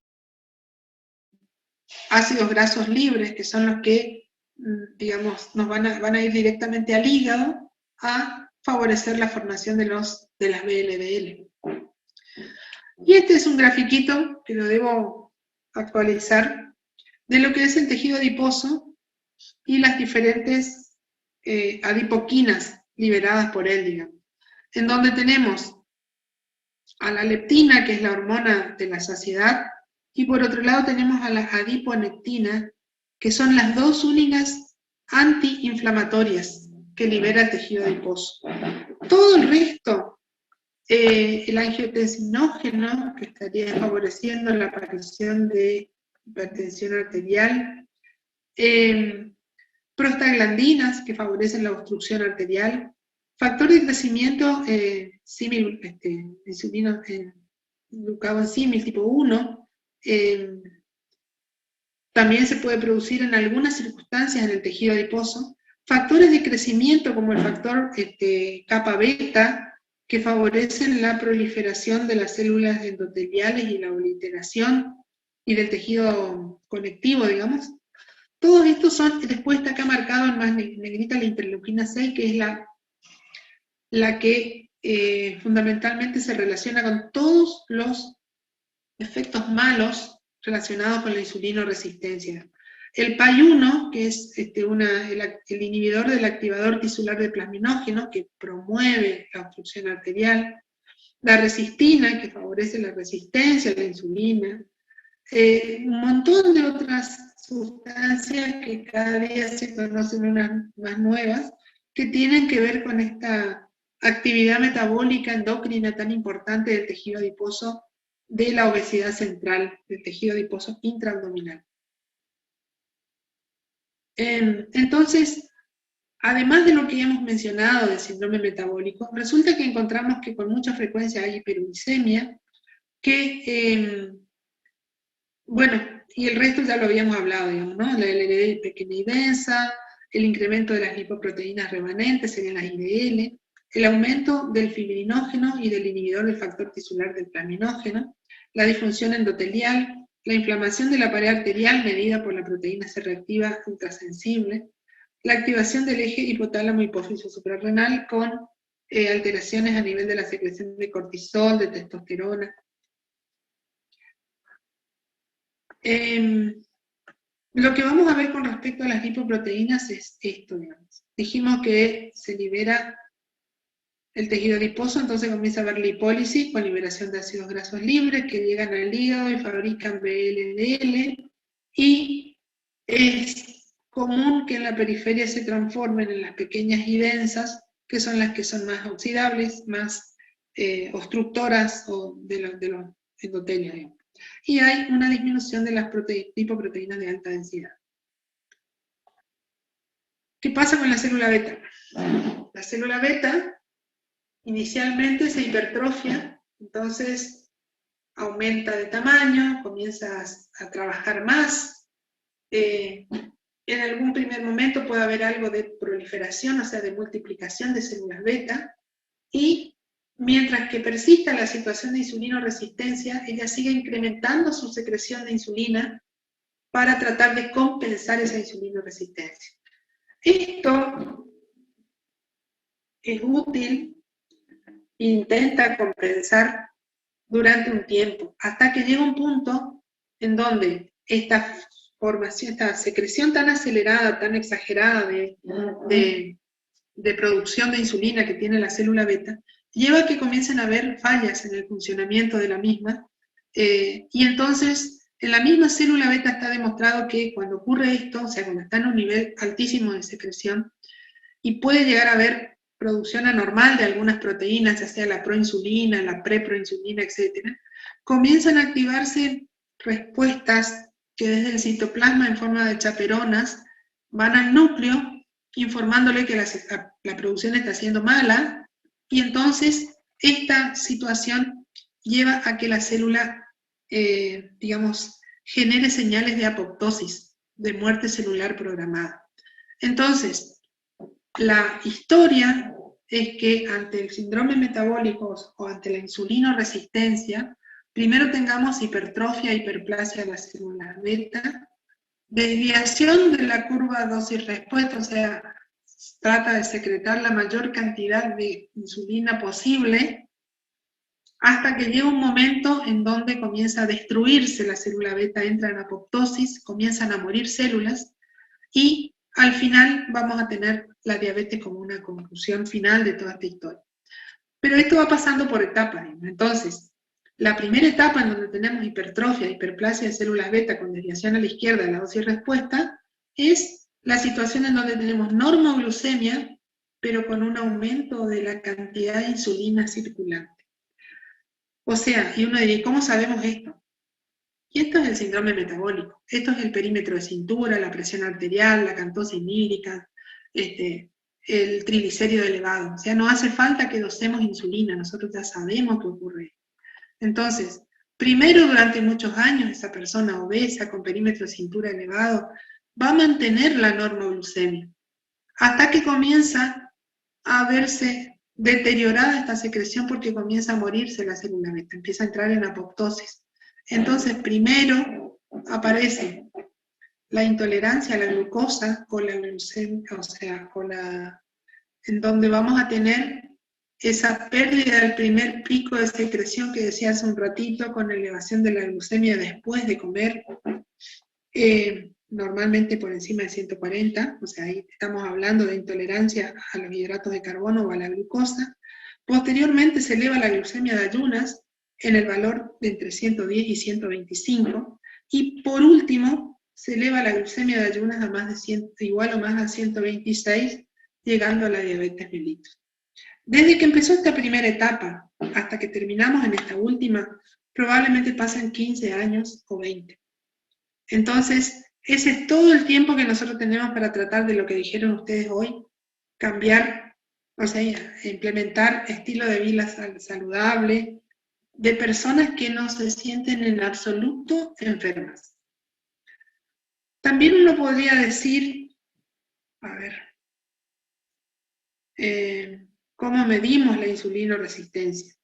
ácidos grasos libres, que son los que, digamos, nos van a ir directamente al hígado a favorecer la formación de las VLDL. Y este es un grafiquito que lo debo actualizar de lo que es el tejido adiposo y las diferentes adipoquinas liberadas por él, digamos, en donde tenemos a la leptina, que es la hormona de la saciedad, y por otro lado tenemos a la adiponectina, que son las dos únicas antiinflamatorias que libera el tejido adiposo. Todo el resto, el angiotensinógeno, que estaría favoreciendo la aparición de hipertensión arterial, prostaglandinas, que favorecen la obstrucción arterial, factor de crecimiento insulino glucagon-símil tipo 1, también se puede producir en algunas circunstancias en el tejido adiposo. Factores de crecimiento como el factor kappa beta, que favorecen la proliferación de las células endoteliales y la obliteración y del tejido conectivo, digamos. Todos estos son, después está acá marcado en más negrita la interleuquina 6, que es la que fundamentalmente se relaciona con todos los efectos malos relacionados con la insulinoresistencia. El PAI-1, que es el inhibidor del activador tisular de plasminógeno, que promueve la obstrucción arterial. La resistina, que favorece la resistencia a la insulina. Un montón de otras sustancias que cada día se conocen unas más nuevas, que tienen que ver con esta actividad metabólica endocrina tan importante del tejido adiposo, de la obesidad central, del tejido adiposo intraabdominal. Entonces, además de lo que ya hemos mencionado del síndrome metabólico, resulta que encontramos que con mucha frecuencia hay hiperuricemia, que, bueno, y el resto ya lo habíamos hablado, digamos, ¿no? La LDL pequeña y densa, el incremento de las lipoproteínas remanentes, serían las IDL, el aumento del fibrinógeno y del inhibidor del factor tisular del plasminógeno, la disfunción endotelial, la inflamación de la pared arterial medida por la proteína C reactiva ultrasensible, la activación del eje hipotálamo hipófiso suprarrenal con alteraciones a nivel de la secreción de cortisol, de testosterona. Lo que vamos a ver con respecto a las lipoproteínas es esto, digamos. Dijimos que se libera el tejido adiposo, entonces comienza a haber lipólisis con liberación de ácidos grasos libres que llegan al hígado y fabrican VLDL, y es común que en la periferia se transformen en las pequeñas y densas que son las que son más oxidables, más obstructoras de los endotelios, digamos. Y hay una disminución de las lipoproteínas de alta densidad. ¿Qué pasa con la célula beta? La célula beta inicialmente se hipertrofia, entonces aumenta de tamaño, comienza a trabajar más. En algún primer momento puede haber algo de proliferación, o sea, de multiplicación de células beta, y mientras que persista la situación de insulinoresistencia, ella sigue incrementando su secreción de insulina para tratar de compensar esa insulinoresistencia. Esto es útil, intenta compensar durante un tiempo, hasta que llega un punto en donde esta formación, esta secreción tan acelerada, tan exagerada de producción de insulina que tiene la célula beta, lleva a que comiencen a haber fallas en el funcionamiento de la misma, y entonces en la misma célula beta está demostrado que cuando ocurre esto, o sea, cuando está en un nivel altísimo de secreción, y puede llegar a haber producción anormal de algunas proteínas, ya sea la proinsulina, la preproinsulina, etc., comienzan a activarse respuestas que desde el citoplasma en forma de chaperonas van al núcleo informándole que la producción está siendo mala, y entonces esta situación lleva a que la célula, digamos, genere señales de apoptosis, de muerte celular programada. Entonces, la historia es que ante el síndrome metabólico o ante la insulinoresistencia, primero tengamos hipertrofia, hiperplasia de la célula beta, desviación de la curva dosis-respuesta, o sea, trata de secretar la mayor cantidad de insulina posible, hasta que llega un momento en donde comienza a destruirse la célula beta, entra en apoptosis, comienzan a morir células, y al final vamos a tener la diabetes como una conclusión final de toda esta historia. Pero esto va pasando por etapas. Entonces, la primera etapa en donde tenemos hipertrofia, hiperplasia de células beta con desviación a la izquierda de la dosis respuesta, es la situación en donde tenemos normoglucemia, pero con un aumento de la cantidad de insulina circulante. O sea, y uno diría, ¿cómo sabemos esto? Y esto es el síndrome metabólico. Esto es el perímetro de cintura, la presión arterial, la cantosis nírica, el triglicérido elevado. O sea, no hace falta que dosemos insulina, nosotros ya sabemos qué ocurre. Entonces, primero durante muchos años esa persona obesa con perímetro de cintura elevado va a mantener la normoglucemia, hasta que comienza a verse deteriorada esta secreción porque comienza a morirse la célula beta, empieza a entrar en apoptosis. Entonces, primero aparece la intolerancia a la glucosa o la glucemia, o sea, en donde vamos a tener esa pérdida del primer pico de secreción que decía hace un ratito, con elevación de la glucemia después de comer, normalmente por encima de 140, o sea, ahí estamos hablando de intolerancia a los hidratos de carbono o a la glucosa. Posteriormente se eleva la glucemia de ayunas en el valor de entre 110 y 125, y por último se eleva la glucemia de ayunas a más de 100, igual o más a 126, llegando a la diabetes mellitus. Desde que empezó esta primera etapa hasta que terminamos en esta última, probablemente pasan 15 años o 20. Entonces, ese es todo el tiempo que nosotros tenemos para tratar de lo que dijeron ustedes hoy, cambiar, o sea, implementar estilo de vida saludable, de personas que no se sienten en absoluto enfermas. También uno podría decir, a ver, ¿cómo medimos la insulinoresistencia?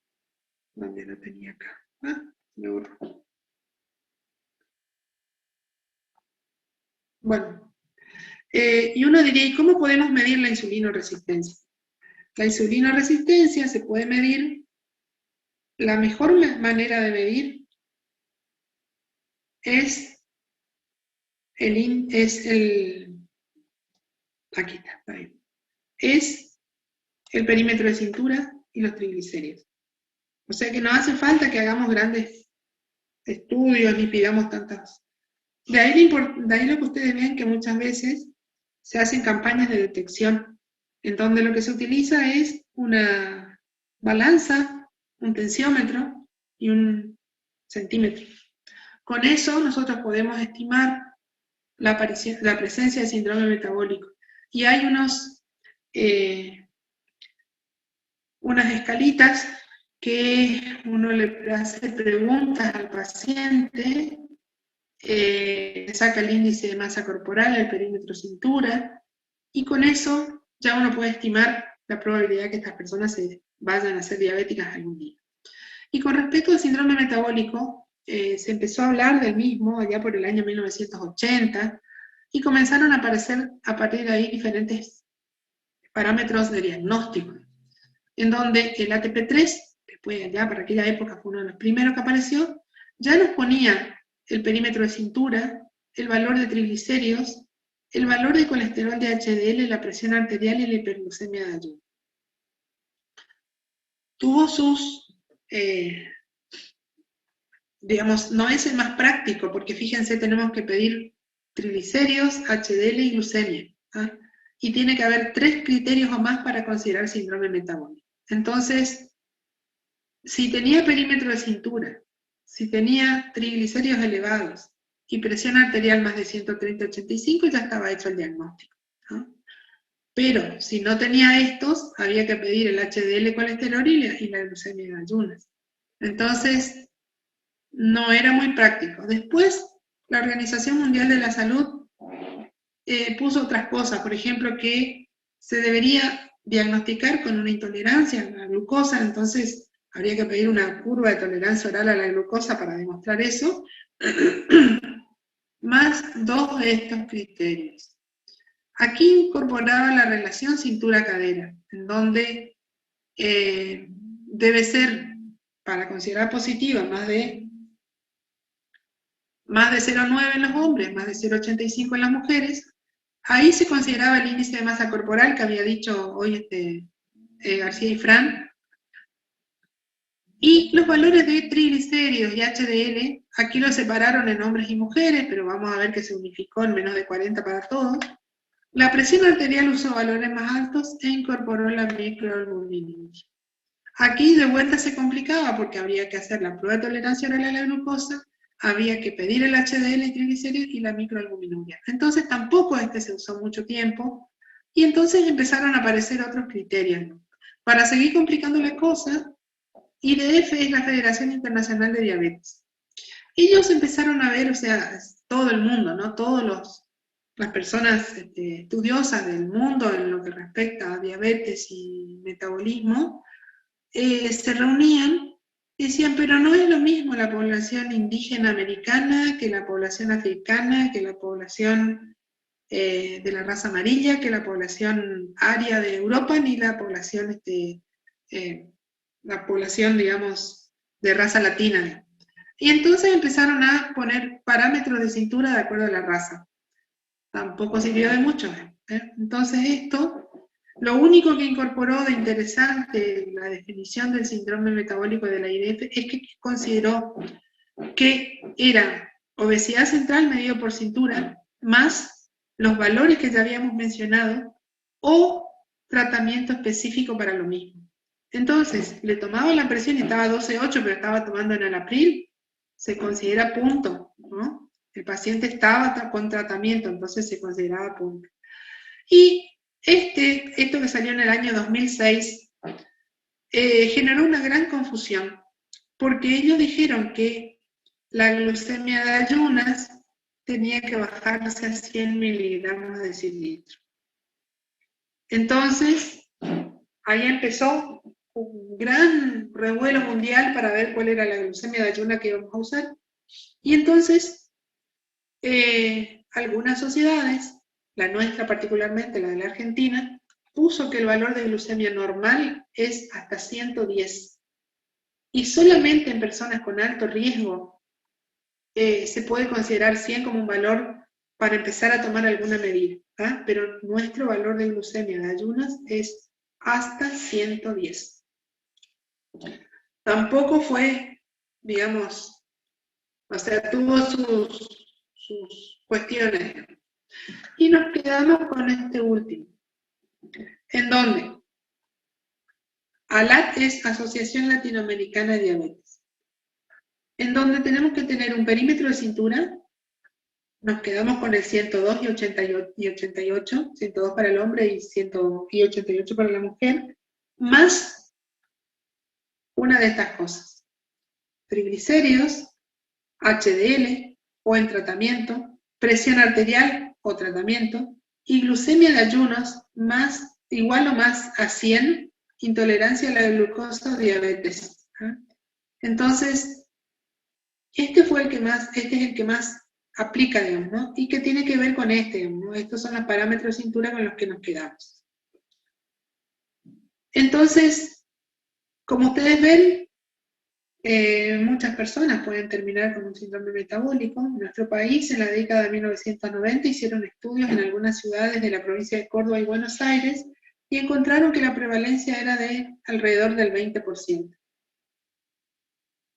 ¿Dónde la tenía acá? Me borro. Bueno, y uno diría, ¿y cómo podemos medir la insulinoresistencia? La insulinoresistencia se puede medir, la mejor manera de medir es aquí está bien, es el perímetro de cintura y los triglicéridos. O sea que no hace falta que hagamos grandes estudios ni pidamos tantas. De ahí lo que ustedes ven que muchas veces se hacen campañas de detección en donde lo que se utiliza es una balanza, un tensiómetro y un centímetro. Con eso nosotros podemos estimar la presencia de síndrome metabólico. Y hay unas escalitas que uno le hace preguntas al paciente, saca el índice de masa corporal, el perímetro cintura, y con eso ya uno puede estimar la probabilidad que estas personas se vayan a ser diabéticas algún día. Y con respecto al síndrome metabólico, se empezó a hablar del mismo allá por el año 1980, y comenzaron a aparecer a partir de ahí diferentes parámetros de diagnóstico, en donde el ATP3, después ya para aquella época fue uno de los primeros que apareció, ya nos ponía el perímetro de cintura, el valor de triglicéridos, el valor de colesterol de HDL, la presión arterial y la hiperglucemia de ayuno. Tuvo sus, digamos, no es el más práctico, porque fíjense, tenemos que pedir triglicéridos, HDL y glucemia, ¿ah? Y tiene que haber 3 criterios o más para considerar síndrome metabólico. Entonces, si tenía perímetro de cintura, si tenía triglicéridos elevados y presión arterial más de 130/85, ya estaba hecho el diagnóstico, ¿no? Pero si no tenía estos, había que pedir el HDL colesterol y la glucemia de ayunas. Entonces, no era muy práctico. Después, la Organización Mundial de la Salud puso otras cosas, por ejemplo, que se debería diagnosticar con una intolerancia a la glucosa, entonces habría que pedir una curva de tolerancia oral a la glucosa para demostrar eso, más 2 de estos criterios. Aquí incorporaba la relación cintura-cadera, en donde debe ser, para considerar positiva, más de 0,9 en los hombres, más de 0,85 en las mujeres. Ahí se consideraba el índice de masa corporal que había dicho hoy García y Fran. Y los valores de triglicéridos y HDL, aquí los separaron en hombres y mujeres, pero vamos a ver que se unificó en menos de 40 para todos. La presión arterial usó valores más altos e incorporó la microalbuminuria. Aquí de vuelta se complicaba porque habría que hacer la prueba de tolerancia oral a la glucosa, había que pedir el HDL y triglicéridos y la microalbuminuria. Entonces tampoco se usó mucho tiempo, y entonces empezaron a aparecer otros criterios, ¿no? Para seguir complicando la cosa, IDF es la Federación Internacional de Diabetes. Ellos empezaron a ver, o sea, todo el mundo, ¿no? Todas las personas estudiosas del mundo en lo que respecta a diabetes y metabolismo, se reunían y decían, pero no es lo mismo la población indígena americana que la población africana, que la población de la raza amarilla, que la población aria de Europa, ni la población, digamos, de raza latina. Y entonces empezaron a poner parámetros de cintura de acuerdo a la raza. Tampoco sirvió de mucho, ¿eh? Entonces esto, lo único que incorporó de interesante la definición del síndrome metabólico de la IDF es que consideró que era obesidad central medido por cintura, más los valores que ya habíamos mencionado, o tratamiento específico para lo mismo. Entonces, le tomaba la presión y estaba 12,8, pero estaba tomando enalapril, se considera punto, ¿no? El paciente estaba con tratamiento, entonces se consideraba punto. Y esto que salió en el año 2006 generó una gran confusión, porque ellos dijeron que la glucemia de ayunas tenía que bajarse a 100 miligramos de decilitro. Entonces, ahí empezó un gran revuelo mundial para ver cuál era la glucemia de ayunas que íbamos a usar. Y entonces, algunas sociedades, la nuestra particularmente, la de la Argentina, puso que el valor de glucemia normal es hasta 110. Y solamente en personas con alto riesgo se puede considerar 100 como un valor para empezar a tomar alguna medida, ¿ah? Pero nuestro valor de glucemia de ayunas es hasta 110. Tampoco fue, digamos, o sea, tuvo sus cuestiones. Y nos quedamos con este último. en donde ALAT es Asociación Latinoamericana de Diabetes, en donde tenemos que tener un perímetro de cintura, nos quedamos con el 102 y 88, 102 para el hombre y 88 para la mujer, más una de estas cosas, triglicéridos, HDL o en tratamiento, presión arterial o tratamiento, y glucemia de ayunos más, igual o más a 100, intolerancia a la glucosa o diabetes. Entonces, este es el que más aplica, digamos, ¿no? Y que tiene que ver con ¿no? Estos son los parámetros de cintura con los que nos quedamos. Entonces, como ustedes ven, muchas personas pueden terminar con un síndrome metabólico. En nuestro país, en la década de 1990, hicieron estudios en algunas ciudades de la provincia de Córdoba y Buenos Aires y encontraron que la prevalencia era de alrededor del 20%.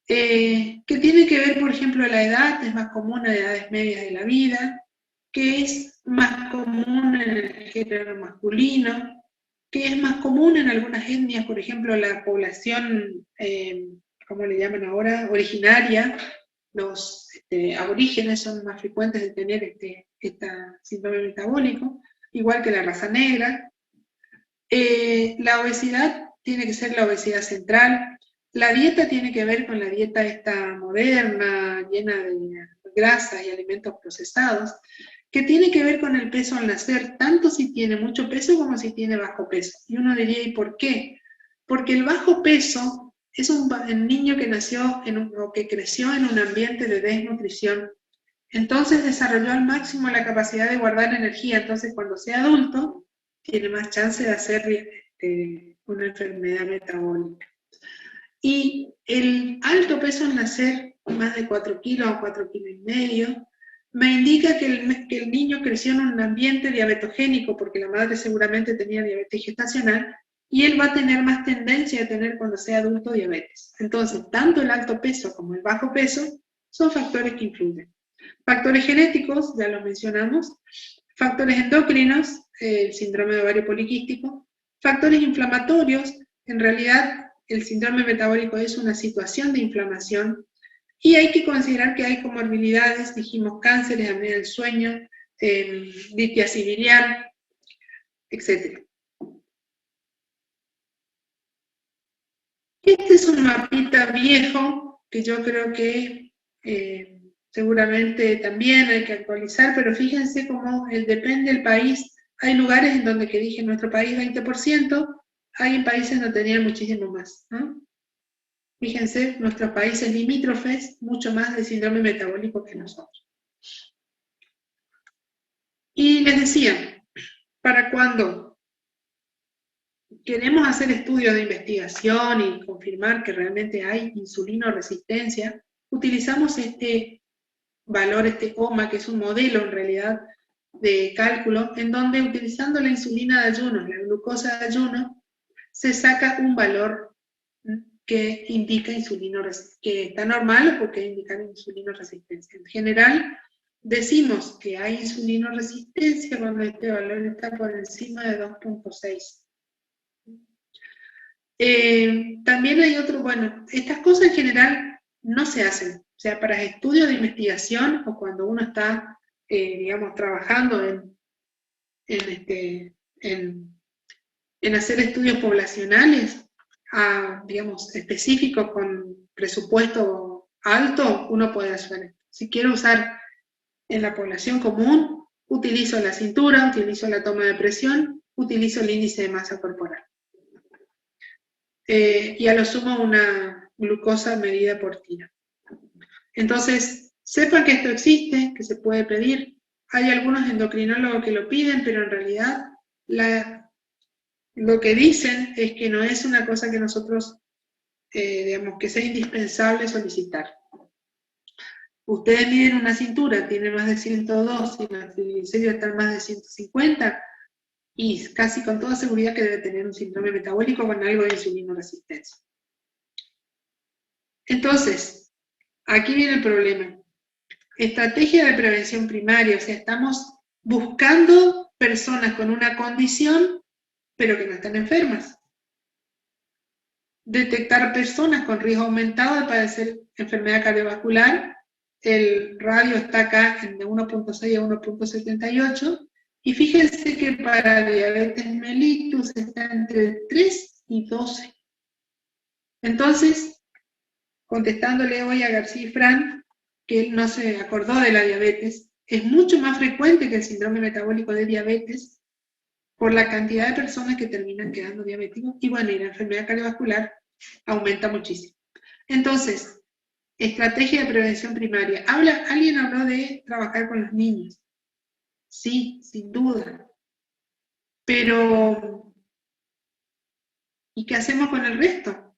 Que tiene que ver, por ejemplo, la edad, es más común en edades medias de la vida, que es más común en el género masculino, que es más común en algunas etnias, por ejemplo, la población, ¿cómo le llaman ahora?, originaria, los aborígenes son más frecuentes de tener este síndrome metabólico, igual que la raza negra. La obesidad tiene que ser la obesidad central. La dieta tiene que ver con la dieta esta moderna, llena de grasas y alimentos procesados, que tiene que ver con el peso al nacer, tanto si tiene mucho peso como si tiene bajo peso. Y uno diría, ¿y por qué? Porque el bajo peso es un niño que nació o que creció en un ambiente de desnutrición. Entonces desarrolló al máximo la capacidad de guardar energía. Entonces cuando sea adulto, tiene más chance de hacer una enfermedad metabólica. Y el alto peso al nacer, más de 4 kilos o 4,5 kilos, me indica que el niño creció en un ambiente diabetogénico, porque la madre seguramente tenía diabetes gestacional, y él va a tener más tendencia a tener cuando sea adulto diabetes. Entonces, tanto el alto peso como el bajo peso son factores que influyen. Factores genéticos, ya los mencionamos, factores endocrinos, el síndrome de ovario poliquístico, factores inflamatorios, en realidad el síndrome metabólico es una situación de inflamación, y hay que considerar que hay comorbilidades, dijimos cánceres, apnea del sueño, litiasis biliar, etc. Este es un mapita viejo que yo creo que seguramente también hay que actualizar, pero fíjense cómo depende del país. Hay lugares en donde, que dije, en nuestro país 20%, hay en países donde tenían muchísimo más, ¿no? Fíjense, nuestros países limítrofes, mucho más de síndrome metabólico que nosotros. Y les decía, para cuando queremos hacer estudios de investigación y confirmar que realmente hay insulinoresistencia, utilizamos este valor, este OMA, que es un modelo en realidad de cálculo, en donde utilizando la insulina de ayuno, la glucosa de ayuno, se saca un valor que indica que está normal o que indica insulinoresistencia. En general, decimos que hay insulinoresistencia cuando este valor está por encima de 2,6. También hay otro, bueno, estas cosas en general no se hacen, o sea, para estudios de investigación o cuando uno está, digamos, trabajando en hacer estudios poblacionales, digamos, específicos con presupuesto alto, uno puede hacer esto. Si quiero usar en la población común, utilizo la cintura, utilizo la toma de presión, utilizo el índice de masa corporal. Y a lo sumo una glucosa medida por tiro. Entonces, sepan que esto existe, que se puede pedir. Hay algunos endocrinólogos que lo piden, pero en realidad lo que dicen es que no es una cosa que nosotros, digamos, que sea indispensable solicitar. Ustedes miden una cintura, tiene más de 102, y la triglicéridos están más de 150, y casi con toda seguridad que debe tener un síndrome metabólico con algo de insulinoresistencia. Entonces, aquí viene el problema. Estrategia de prevención primaria, o sea, estamos buscando personas con una condición pero que no están enfermas. Detectar personas con riesgo aumentado de padecer enfermedad cardiovascular. El radio está acá de 1.6 a 1.78. Y fíjense que para diabetes mellitus está entre 3 y 12. Entonces, contestándole hoy a García y Fran, que él no se acordó de la diabetes, es mucho más frecuente que el síndrome metabólico de diabetes por la cantidad de personas que terminan quedando diabéticos, y bueno, y la enfermedad cardiovascular aumenta muchísimo. Entonces, estrategia de prevención primaria. Alguien habló de trabajar con los niños. Sí, sin duda. Pero, ¿y qué hacemos con el resto?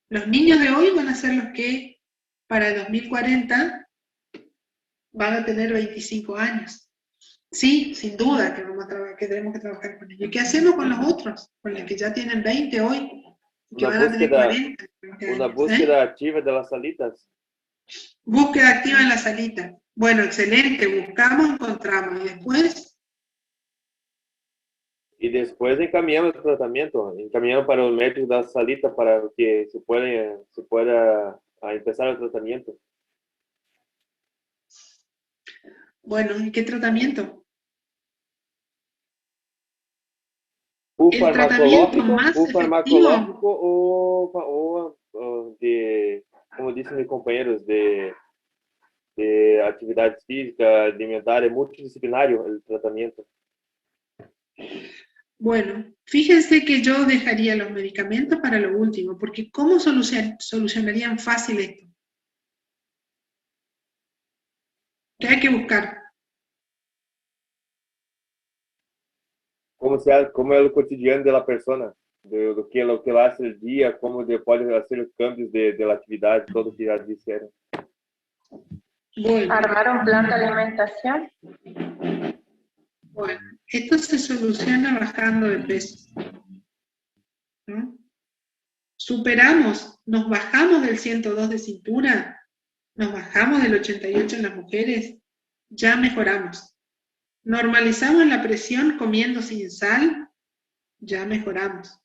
Los niños de hoy van a ser los que para el 2040 van a tener 25 años. Sí, sin duda que tenemos que trabajar con ellos. ¿Y qué hacemos con los otros? Con los que ya tienen 20 hoy, que van a tener 40. Una búsqueda activa de las salitas. Búsqueda activa en la salita. Bueno, excelente, buscamos, encontramos. Y después encaminamos el tratamiento, encaminamos para los médicos de la salita para que se pueda empezar el tratamiento. Bueno, ¿y qué tratamiento? ¿Un El tratamiento más farmacológico o de, como dicen mis compañeros, de actividad física, alimentaria, multidisciplinario el tratamiento? Bueno, fíjense que yo dejaría los medicamentos para lo último, porque ¿cómo solucionarían fácil esto? ¿Qué hay que buscar? Como es el cotidiano de la persona, de lo que él hace el día, cómo puede hacer los cambios de la actividad, todo lo que ya dijeron. Bueno, Armar un plan de alimentación. bueno, esto se soluciona bajando de peso, ¿no? Superamos, nos bajamos del 102 de cintura, nos bajamos del 88 en las mujeres, ya mejoramos. Normalizamos la presión comiendo sin sal, ya mejoramos.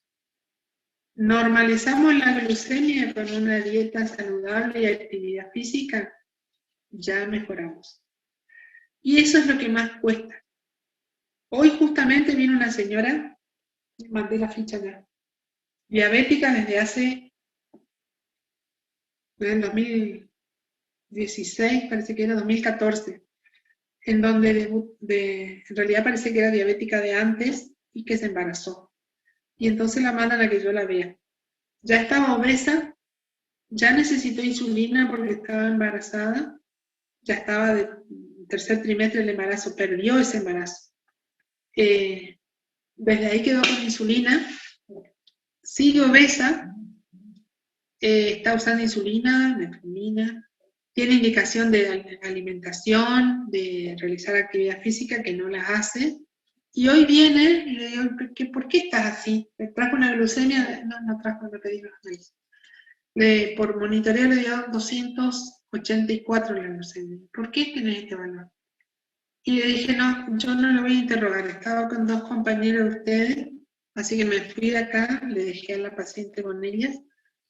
Normalizamos la glucemia con una dieta saludable y actividad física, ya mejoramos. Y eso es lo que más cuesta. Hoy justamente vino una señora, mandé la ficha ya, diabética desde el 2016, parece que era 2014, en donde en realidad parece que era diabética de antes y que se embarazó. Y entonces la mandan a que yo la vea. Ya estaba obesa, ya necesitó insulina porque estaba embarazada, ya estaba de tercer trimestre del embarazo, perdió ese embarazo. Desde ahí quedó con insulina, sigue obesa, está usando insulina, metformina, tiene indicación de alimentación, de realizar actividad física que no las hace, y hoy viene y le digo, ¿por qué estás así? ¿Le trajo una glucemia? No trajo lo que digo. Por monitoreo le dio 284 la glucemia. ¿Por qué tenés este valor? Y le dije, no, yo no lo voy a interrogar, estaba con dos compañeros de ustedes, así que me fui de acá, le dejé a la paciente con ellas,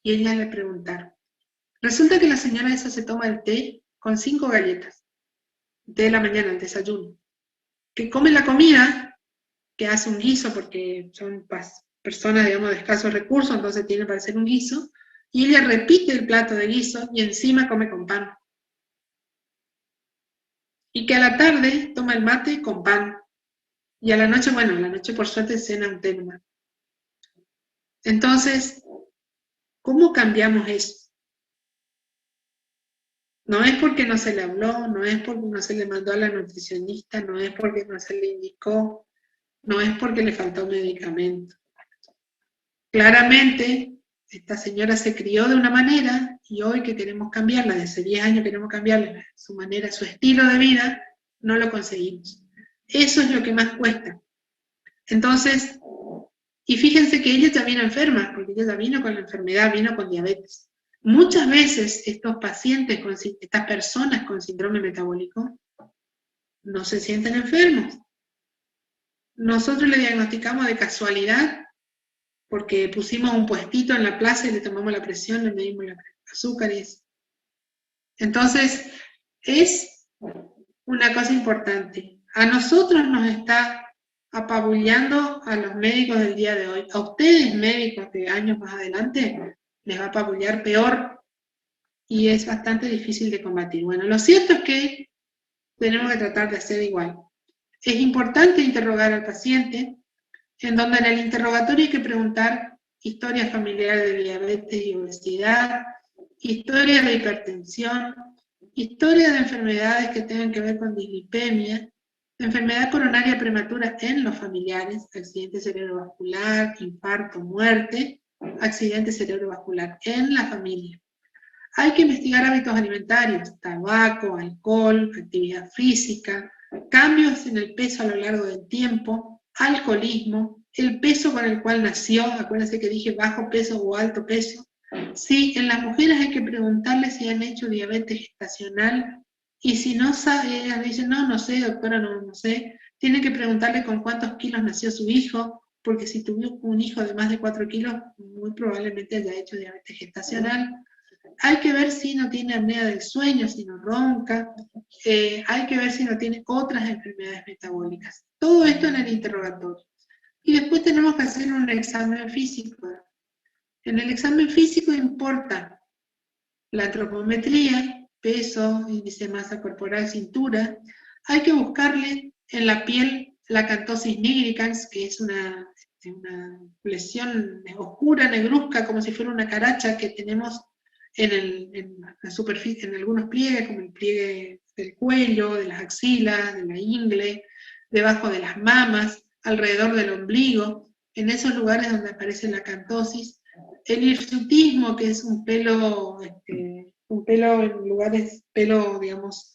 y ellas le preguntaron. Resulta que la señora esa se toma el té con 5 galletas, té de la mañana, el desayuno, que come la comida, que hace un guiso, porque son personas, digamos, de escasos recursos, entonces tiene para hacer un guiso, y ella repite el plato de guiso, y encima come con pan. Y que a la tarde toma el mate con pan. Y a la noche, bueno, a la noche por suerte cena un té nomás. Entonces, ¿cómo cambiamos eso? No es porque no se le habló, no es porque no se le mandó a la nutricionista, no es porque no se le indicó, no es porque le faltó medicamento. Claramente, esta señora se crió de una manera y hoy que queremos cambiarla, desde hace 10 años queremos cambiarle su manera, su estilo de vida, no lo conseguimos. Eso es lo que más cuesta. Entonces, y fíjense que ella ya vino enferma, porque ella ya vino con la enfermedad, vino con diabetes. Muchas veces estos pacientes, estas personas con síndrome metabólico, no se sienten enfermos. nosotros le diagnosticamos de casualidad, porque pusimos un puestito en la plaza y le tomamos la presión, le medimos el azúcar y eso. Entonces, es una cosa importante. A nosotros nos está apabullando a los médicos del día de hoy. A ustedes, médicos de años más adelante, les va a apabullar peor y es bastante difícil de combatir. Bueno, lo cierto es que tenemos que tratar de hacer igual. Es importante interrogar al paciente, en donde en el interrogatorio hay que preguntar historias familiares de diabetes y obesidad, historias de hipertensión, historias de enfermedades que tengan que ver con dislipemia, enfermedad coronaria prematura en los familiares, accidente cerebrovascular, infarto, muerte, accidente cerebrovascular en la familia. Hay que investigar hábitos alimentarios, tabaco, alcohol, actividad física, cambios en el peso a lo largo del tiempo, alcoholismo, el peso con el cual nació, acuérdense que dije bajo peso o alto peso. Sí, en las mujeres hay que preguntarles si han hecho diabetes gestacional, y si no sabe, ellas dicen, no sé, doctora, no sé, tienen que preguntarle con cuántos kilos nació su hijo, porque si tuvo un hijo de más de 4 kilos, muy probablemente haya hecho diabetes gestacional. Hay que ver si no tiene apnea del sueño, si no ronca, hay que ver si no tiene otras enfermedades metabólicas. Todo esto en el interrogatorio. Y después tenemos que hacer un examen físico. En el examen físico importa la antropometría, peso, índice de masa corporal, cintura. Hay que buscarle en la piel la acantosis nigricans, que es una lesión oscura, negruzca, como si fuera una caracha que tenemos en la superficie, en algunos pliegues, como el pliegue del cuello, de las axilas, de la ingle, debajo de las mamas, alrededor del ombligo, en esos lugares donde aparece la acantosis. El hirsutismo, que es un pelo en lugares, digamos,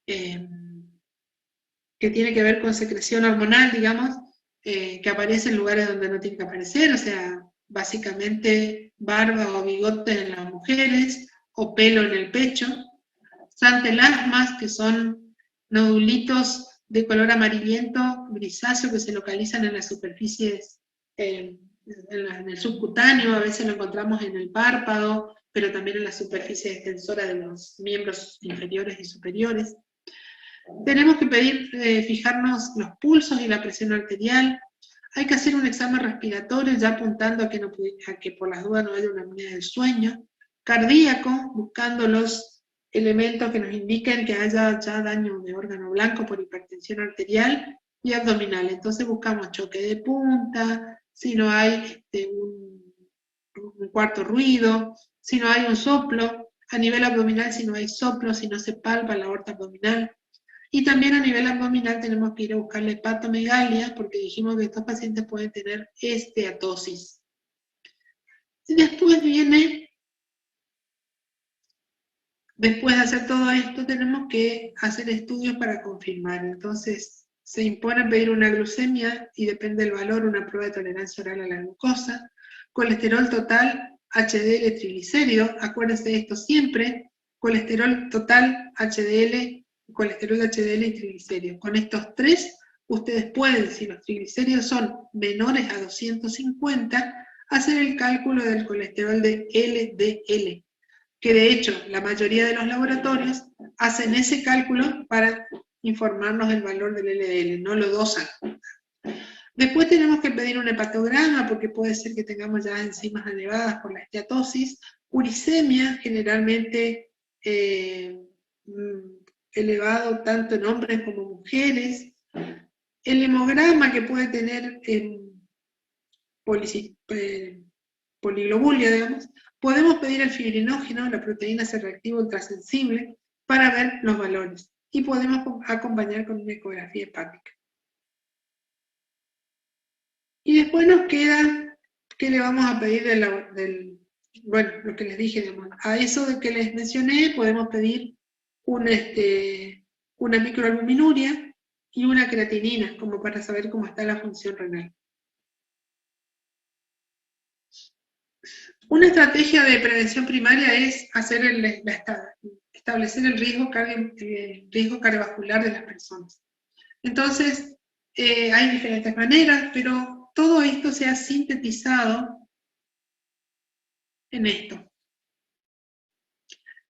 que tiene que ver con secreción hormonal, digamos, que aparece en lugares donde no tiene que aparecer, o sea, básicamente barba o bigote en las mujeres, o pelo en el pecho. Santelasmas, que son nodulitos de color amarillento, grisáceo, que se localizan en las superficies, en el subcutáneo, a veces lo encontramos en el párpado, pero también en la superficie extensora de los miembros inferiores y superiores. Tenemos que fijarnos los pulsos y la presión arterial. Hay que hacer un examen respiratorio, ya apuntando a que por las dudas no haya una apnea del sueño. Cardíaco, buscando los elementos que nos indiquen que haya ya daño de órgano blanco por hipertensión arterial. Y abdominal, entonces buscamos choque de punta, si no hay un cuarto ruido, si no hay un soplo, a nivel abdominal si no hay soplo, si no se palpa la aorta abdominal. Y también a nivel abdominal tenemos que ir a buscar la hepatomegalia, porque dijimos que estos pacientes pueden tener esteatosis. Y después después de hacer todo esto, tenemos que hacer estudios para confirmar. Entonces, se impone pedir una glucemia, y depende del valor, una prueba de tolerancia oral a la glucosa, colesterol total, HDL, triglicéridos, acuérdense de esto siempre, colesterol total, HDL, colesterol HDL y triglicéridos. Con estos tres, ustedes pueden, si los triglicéridos son menores a 250, hacer el cálculo del colesterol de LDL, que de hecho la mayoría de los laboratorios hacen ese cálculo para informarnos del valor del LDL, no lo dosan. Después tenemos que pedir un hepatograma, porque puede ser que tengamos ya enzimas elevadas por la esteatosis, uricemia, generalmente elevado tanto en hombres como mujeres, el hemograma, que puede tener poliglobulia, digamos. Podemos pedir el fibrinógeno, la proteína C reactiva ultrasensible, para ver los valores, y podemos acompañar con una ecografía hepática. Y después nos queda, ¿qué le vamos a pedir bueno, lo que les dije, digamos, a eso de que les mencioné, podemos pedir una microalbuminuria y una creatinina, como para saber cómo está la función renal. Una estrategia de prevención primaria es establecer el riesgo cardiovascular de las personas. Entonces, hay diferentes maneras, pero todo esto se ha sintetizado en esto.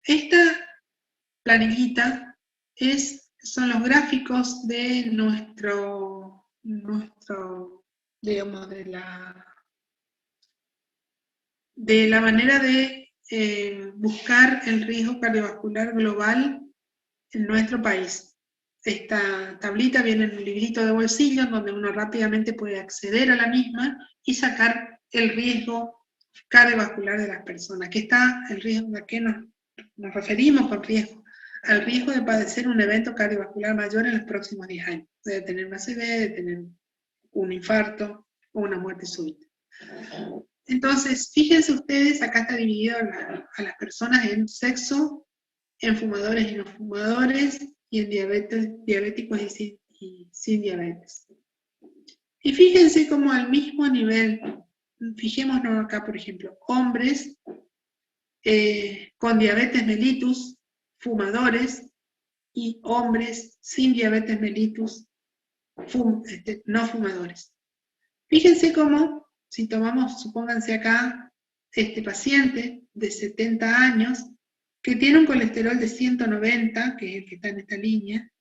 Esta planillita son los gráficos de digamos, de la manera de buscar el riesgo cardiovascular global en nuestro país. Esta tablita viene en un librito de bolsillo donde uno rápidamente puede acceder a la misma y sacar el riesgo cardiovascular de las personas. ¿Qué está el riesgo? ¿A qué nos referimos con riesgo? Al riesgo de padecer un evento cardiovascular mayor en los próximos 10 años. De tener una ACV, de tener un infarto o una muerte súbita. Entonces, fíjense ustedes, acá está dividido a las personas en sexo, en fumadores y no fumadores, y en diabéticos y sin diabetes. Y fíjense cómo al mismo nivel, fijémonos acá por ejemplo, hombres con diabetes mellitus, fumadores, y hombres sin diabetes mellitus, no fumadores. Fíjense cómo, si tomamos, supónganse acá, este paciente de 70 años, que tiene un colesterol de 190, que es el que está en esta línea,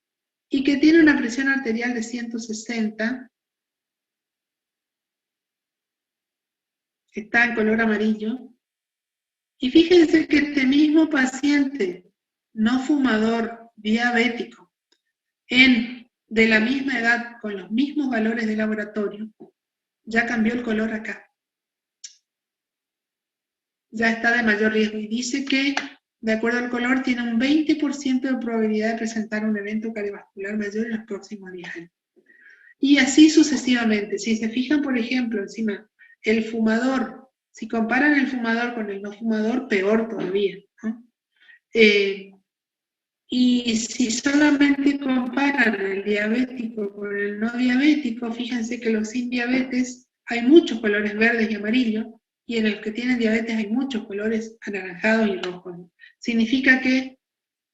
y que tiene una presión arterial de 160, que está en color amarillo, y fíjense que este mismo paciente, no fumador, diabético, de la misma edad, con los mismos valores de laboratorio, ya cambió el color acá. Ya está de mayor riesgo, y dice que, de acuerdo al color, tiene un 20% de probabilidad de presentar un evento cardiovascular mayor en los próximos 10 años. Y así sucesivamente. Si se fijan, por ejemplo, encima, el fumador, si comparan el fumador con el no fumador, peor todavía, ¿no? Y si solamente comparan el diabético con el no diabético, fíjense que los sin diabetes hay muchos colores verdes y amarillos, y en los que tienen diabetes hay muchos colores anaranjados y rojos. Significa que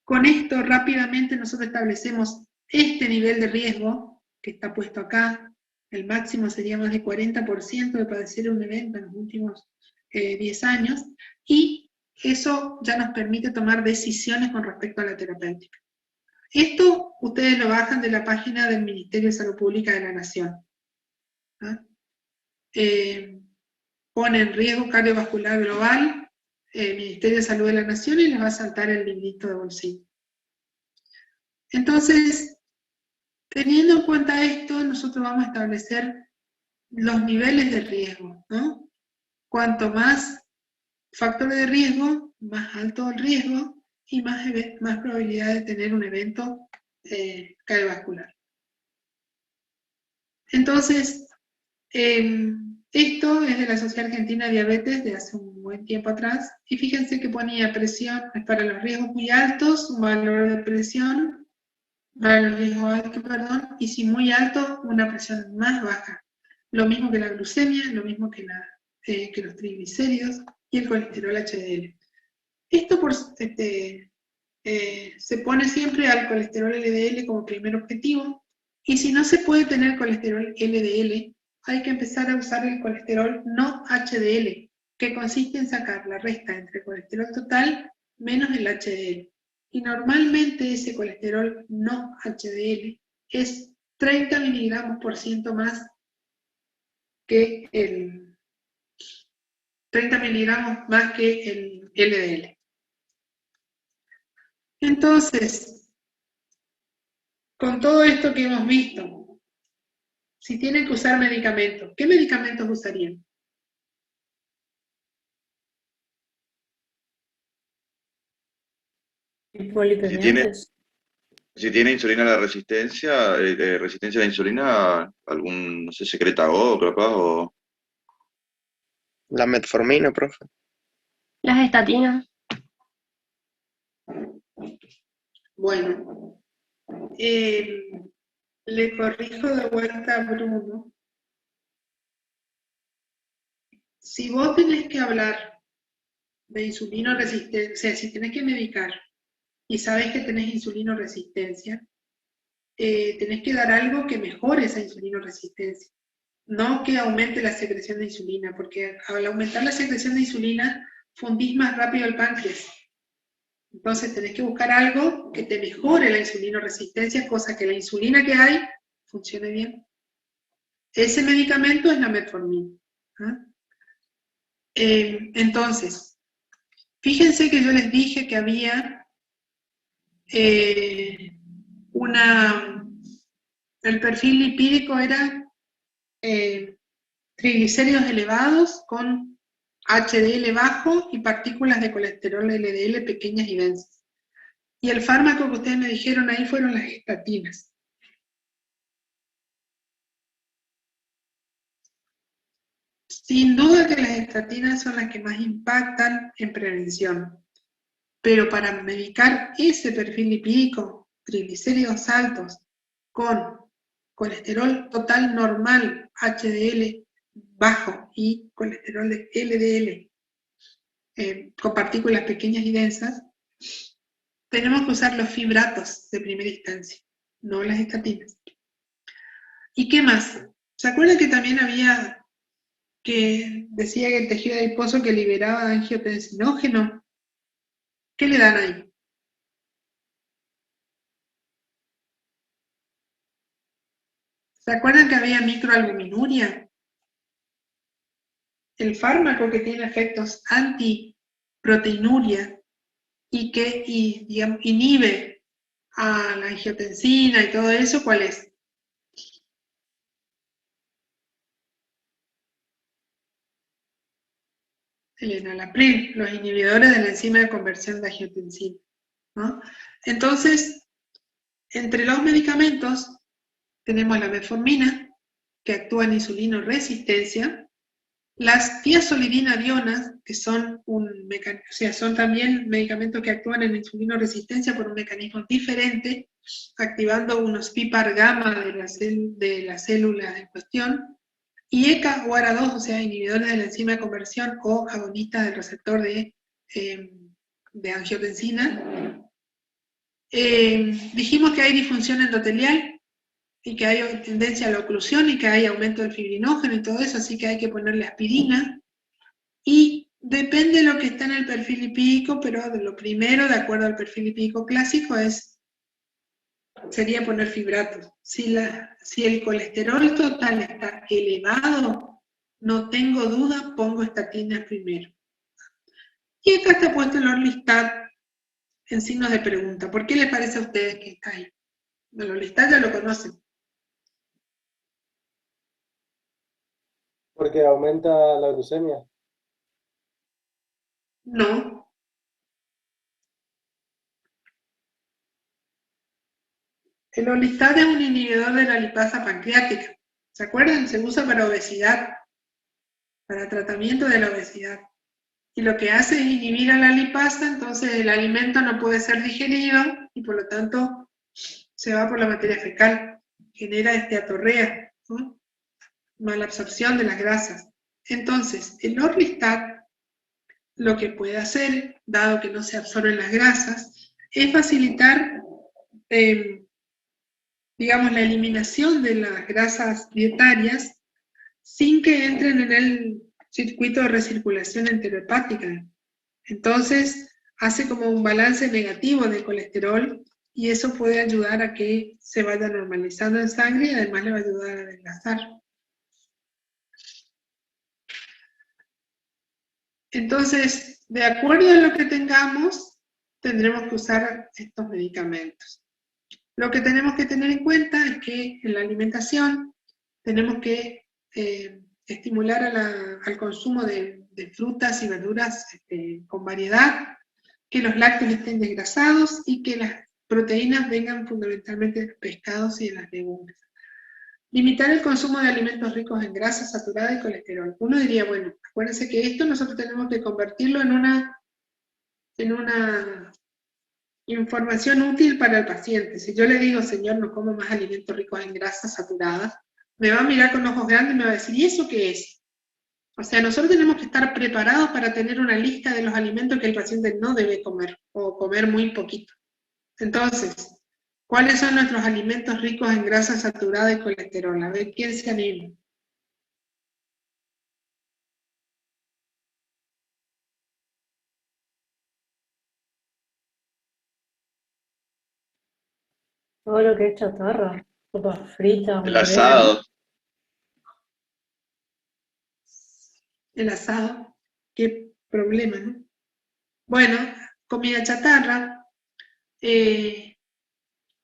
con esto rápidamente nosotros establecemos este nivel de riesgo, que está puesto acá, el máximo sería más de 40% de padecer un evento en los últimos 10 años, y eso ya nos permite tomar decisiones con respecto a la terapéutica. Esto ustedes lo bajan de la página del Ministerio de Salud Pública de la Nación. ¿Ah? Ponen riesgo cardiovascular global, Ministerio de Salud de la Nación, y les va a saltar el librito de bolsillo. Entonces, teniendo en cuenta esto, nosotros vamos a establecer los niveles de riesgo, ¿no? Cuanto más factores de riesgo, más alto el riesgo y más probabilidad de tener un evento cardiovascular. Entonces, esto es de la Sociedad Argentina de Diabetes de hace un buen tiempo atrás, y fíjense que ponía presión para los riesgos muy altos, un valor de presión, para los riesgos altos, perdón, y si muy alto, una presión más baja. Lo mismo que la glucemia, lo mismo que los triglicéridos y el colesterol HDL. Esto se pone siempre al colesterol LDL como primer objetivo, y si no se puede tener colesterol LDL, hay que empezar a usar el colesterol no HDL, que consiste en sacar la resta entre el colesterol total menos el HDL. Y normalmente ese colesterol no HDL es 30 miligramos por ciento más que el 30 miligramos más que el LDL. Entonces, con todo esto que hemos visto, si tienen que usar medicamentos, ¿qué medicamentos usarían? Si tiene insulina a la resistencia, resistencia a la insulina, algún, no sé, secretago, capaz, o... La metformina, profe. Las estatinas. Bueno, le corrijo de vuelta a Bruno. Si vos tenés que hablar de insulinoresistencia, o sea, si tenés que medicar y sabés que tenés insulinoresistencia, tenés que dar algo que mejore esa insulinoresistencia, no que aumente la secreción de insulina, porque al aumentar la secreción de insulina, fundís más rápido el páncreas. Entonces tenés que buscar algo que te mejore la insulinoresistencia, cosa que la insulina que hay funcione bien. Ese medicamento es la metformina. Entonces, fíjense que yo les dije que había el perfil lipídico era triglicéridos elevados con HDL bajo y partículas de colesterol LDL pequeñas y densas. Y el fármaco que ustedes me dijeron ahí fueron las estatinas. Sin duda que las estatinas son las que más impactan en prevención, pero para medicar ese perfil lipídico, triglicéridos altos, con colesterol total normal, HDL bajo y colesterol de LDL con partículas pequeñas y densas, tenemos que usar los fibratos de primera instancia, no las estatinas. ¿Y qué más? ¿Se acuerdan que también había que decía que el tejido adiposo que liberaba angiotensinógeno? ¿Qué le dan ahí? ¿Se acuerdan que había microalbuminuria? El fármaco que tiene efectos antiproteinuria y que inhibe a la angiotensina y todo eso, ¿cuál es? El enalapril, los inhibidores de la enzima de conversión de angiotensina, ¿no? Entonces, entre los medicamentos tenemos la metformina, que actúa en insulinoresistencia, las tiazolidinadionas, que son son también medicamentos que actúan en insulinoresistencia por un mecanismo diferente, activando unos PPAR gamma de las células en cuestión, y ECA o ARA2, o sea, inhibidores de la enzima de conversión o agonistas del receptor de angiotensina. Dijimos que hay disfunción endotelial, y que hay tendencia a la oclusión y que hay aumento del fibrinógeno y todo eso, así que hay que ponerle aspirina. Y depende de lo que está en el perfil lipídico, pero de lo primero, de acuerdo al perfil lipídico clásico, sería poner fibratos. Si el colesterol total está elevado, no tengo duda, pongo estatinas primero. Y acá está puesto el Orlistat en signos de pregunta. ¿Por qué les parece a ustedes que está ahí? El Orlistat ya lo conocen. Porque aumenta la glucemia. No. El Orlistat es un inhibidor de la lipasa pancreática. ¿Se acuerdan? Se usa para obesidad, para tratamiento de la obesidad. Y lo que hace es inhibir a la lipasa, entonces el alimento no puede ser digerido y por lo tanto se va por la materia fecal. Genera esteatorrea, ¿no? Mala absorción de las grasas. Entonces, el Orlistat lo que puede hacer, dado que no se absorben las grasas, es facilitar, digamos, la eliminación de las grasas dietarias sin que entren en el circuito de recirculación enterohepática. Entonces, hace como un balance negativo del colesterol y eso puede ayudar a que se vaya normalizando en sangre y además le va a ayudar a adelgazar. Entonces, de acuerdo a lo que tengamos, tendremos que usar estos medicamentos. Lo que tenemos que tener en cuenta es que en la alimentación tenemos que estimular al consumo de frutas y verduras con variedad, que los lácteos estén desgrasados y que las proteínas vengan fundamentalmente de los pescados y de las legumbres. Limitar el consumo de alimentos ricos en grasa saturada y colesterol. Uno diría, bueno, acuérdense que esto nosotros tenemos que convertirlo en una información útil para el paciente. Si yo le digo, señor, no como más alimentos ricos en grasas saturadas, me va a mirar con ojos grandes y me va a decir, ¿y eso qué es? O sea, nosotros tenemos que estar preparados para tener una lista de los alimentos que el paciente no debe comer, o comer muy poquito. Entonces, ¿Cuáles son nuestros alimentos ricos en grasa saturada y colesterol? A ver, ¿quién se anima? Todo lo que es chatarra, papas fritas, El hamburguesas. asado. El asado, qué problema, ¿no? Bueno, comida chatarra,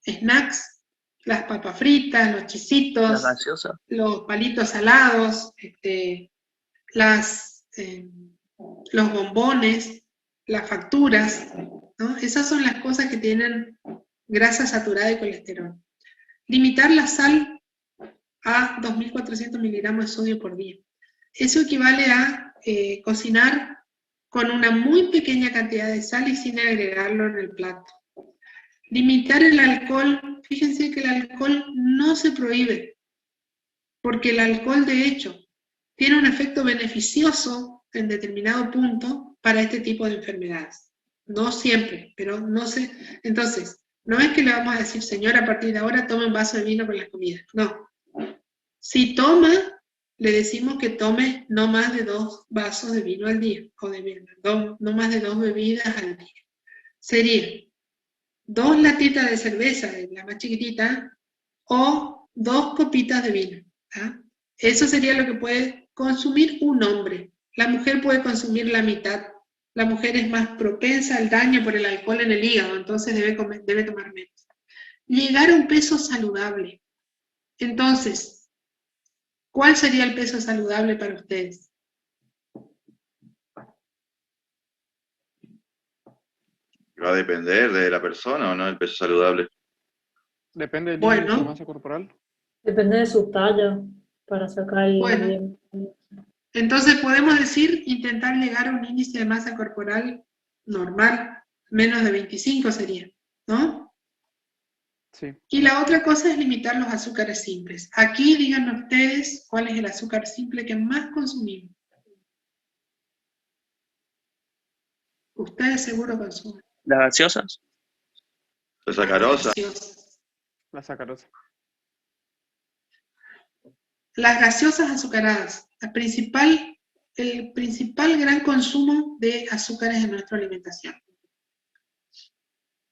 snacks, las papas fritas, los chisitos, Las gaseosas. los palitos salados, los bombones, las facturas, ¿no? Esas son las cosas que tienen grasa saturada y colesterol. Limitar la sal a 2.400 miligramos de sodio por día. Eso equivale a cocinar con una muy pequeña cantidad de sal y sin agregarlo en el plato. Limitar el alcohol, fíjense que el alcohol no se prohíbe, porque el alcohol de hecho tiene un efecto beneficioso en determinado punto para este tipo de enfermedades. No siempre, pero no sé. Entonces, no es que le vamos a decir, señora, a partir de ahora tome un vaso de vino con las comidas. No. Si toma, le decimos que tome no más de 2 vasos de vino al día, o de vino, no más de 2 bebidas al día. Sería 2 latitas de cerveza, la más chiquitita, o 2 copitas de vino. ¿Ah? Eso sería lo que puede consumir un hombre. La mujer puede consumir la mitad. La mujer es más propensa al daño por el alcohol en el hígado, entonces debe tomar menos. Llegar a un peso saludable. Entonces, ¿cuál sería el peso saludable para ustedes? Va a depender de la persona o no el peso saludable. Depende del Bueno. índice de masa corporal. Depende de su talla para sacar el Bueno. bien. Entonces podemos decir, intentar llegar a un índice de masa corporal normal, menos de 25 sería, ¿no? Sí. Y la otra cosa es limitar los azúcares simples. Aquí díganme ustedes cuál es el azúcar simple que más consumimos. Ustedes seguro consumen. Las gaseosas. La sacarosa. Gaseosas. La sacarosa. Las gaseosas azucaradas, el principal gran consumo de azúcares en nuestra alimentación.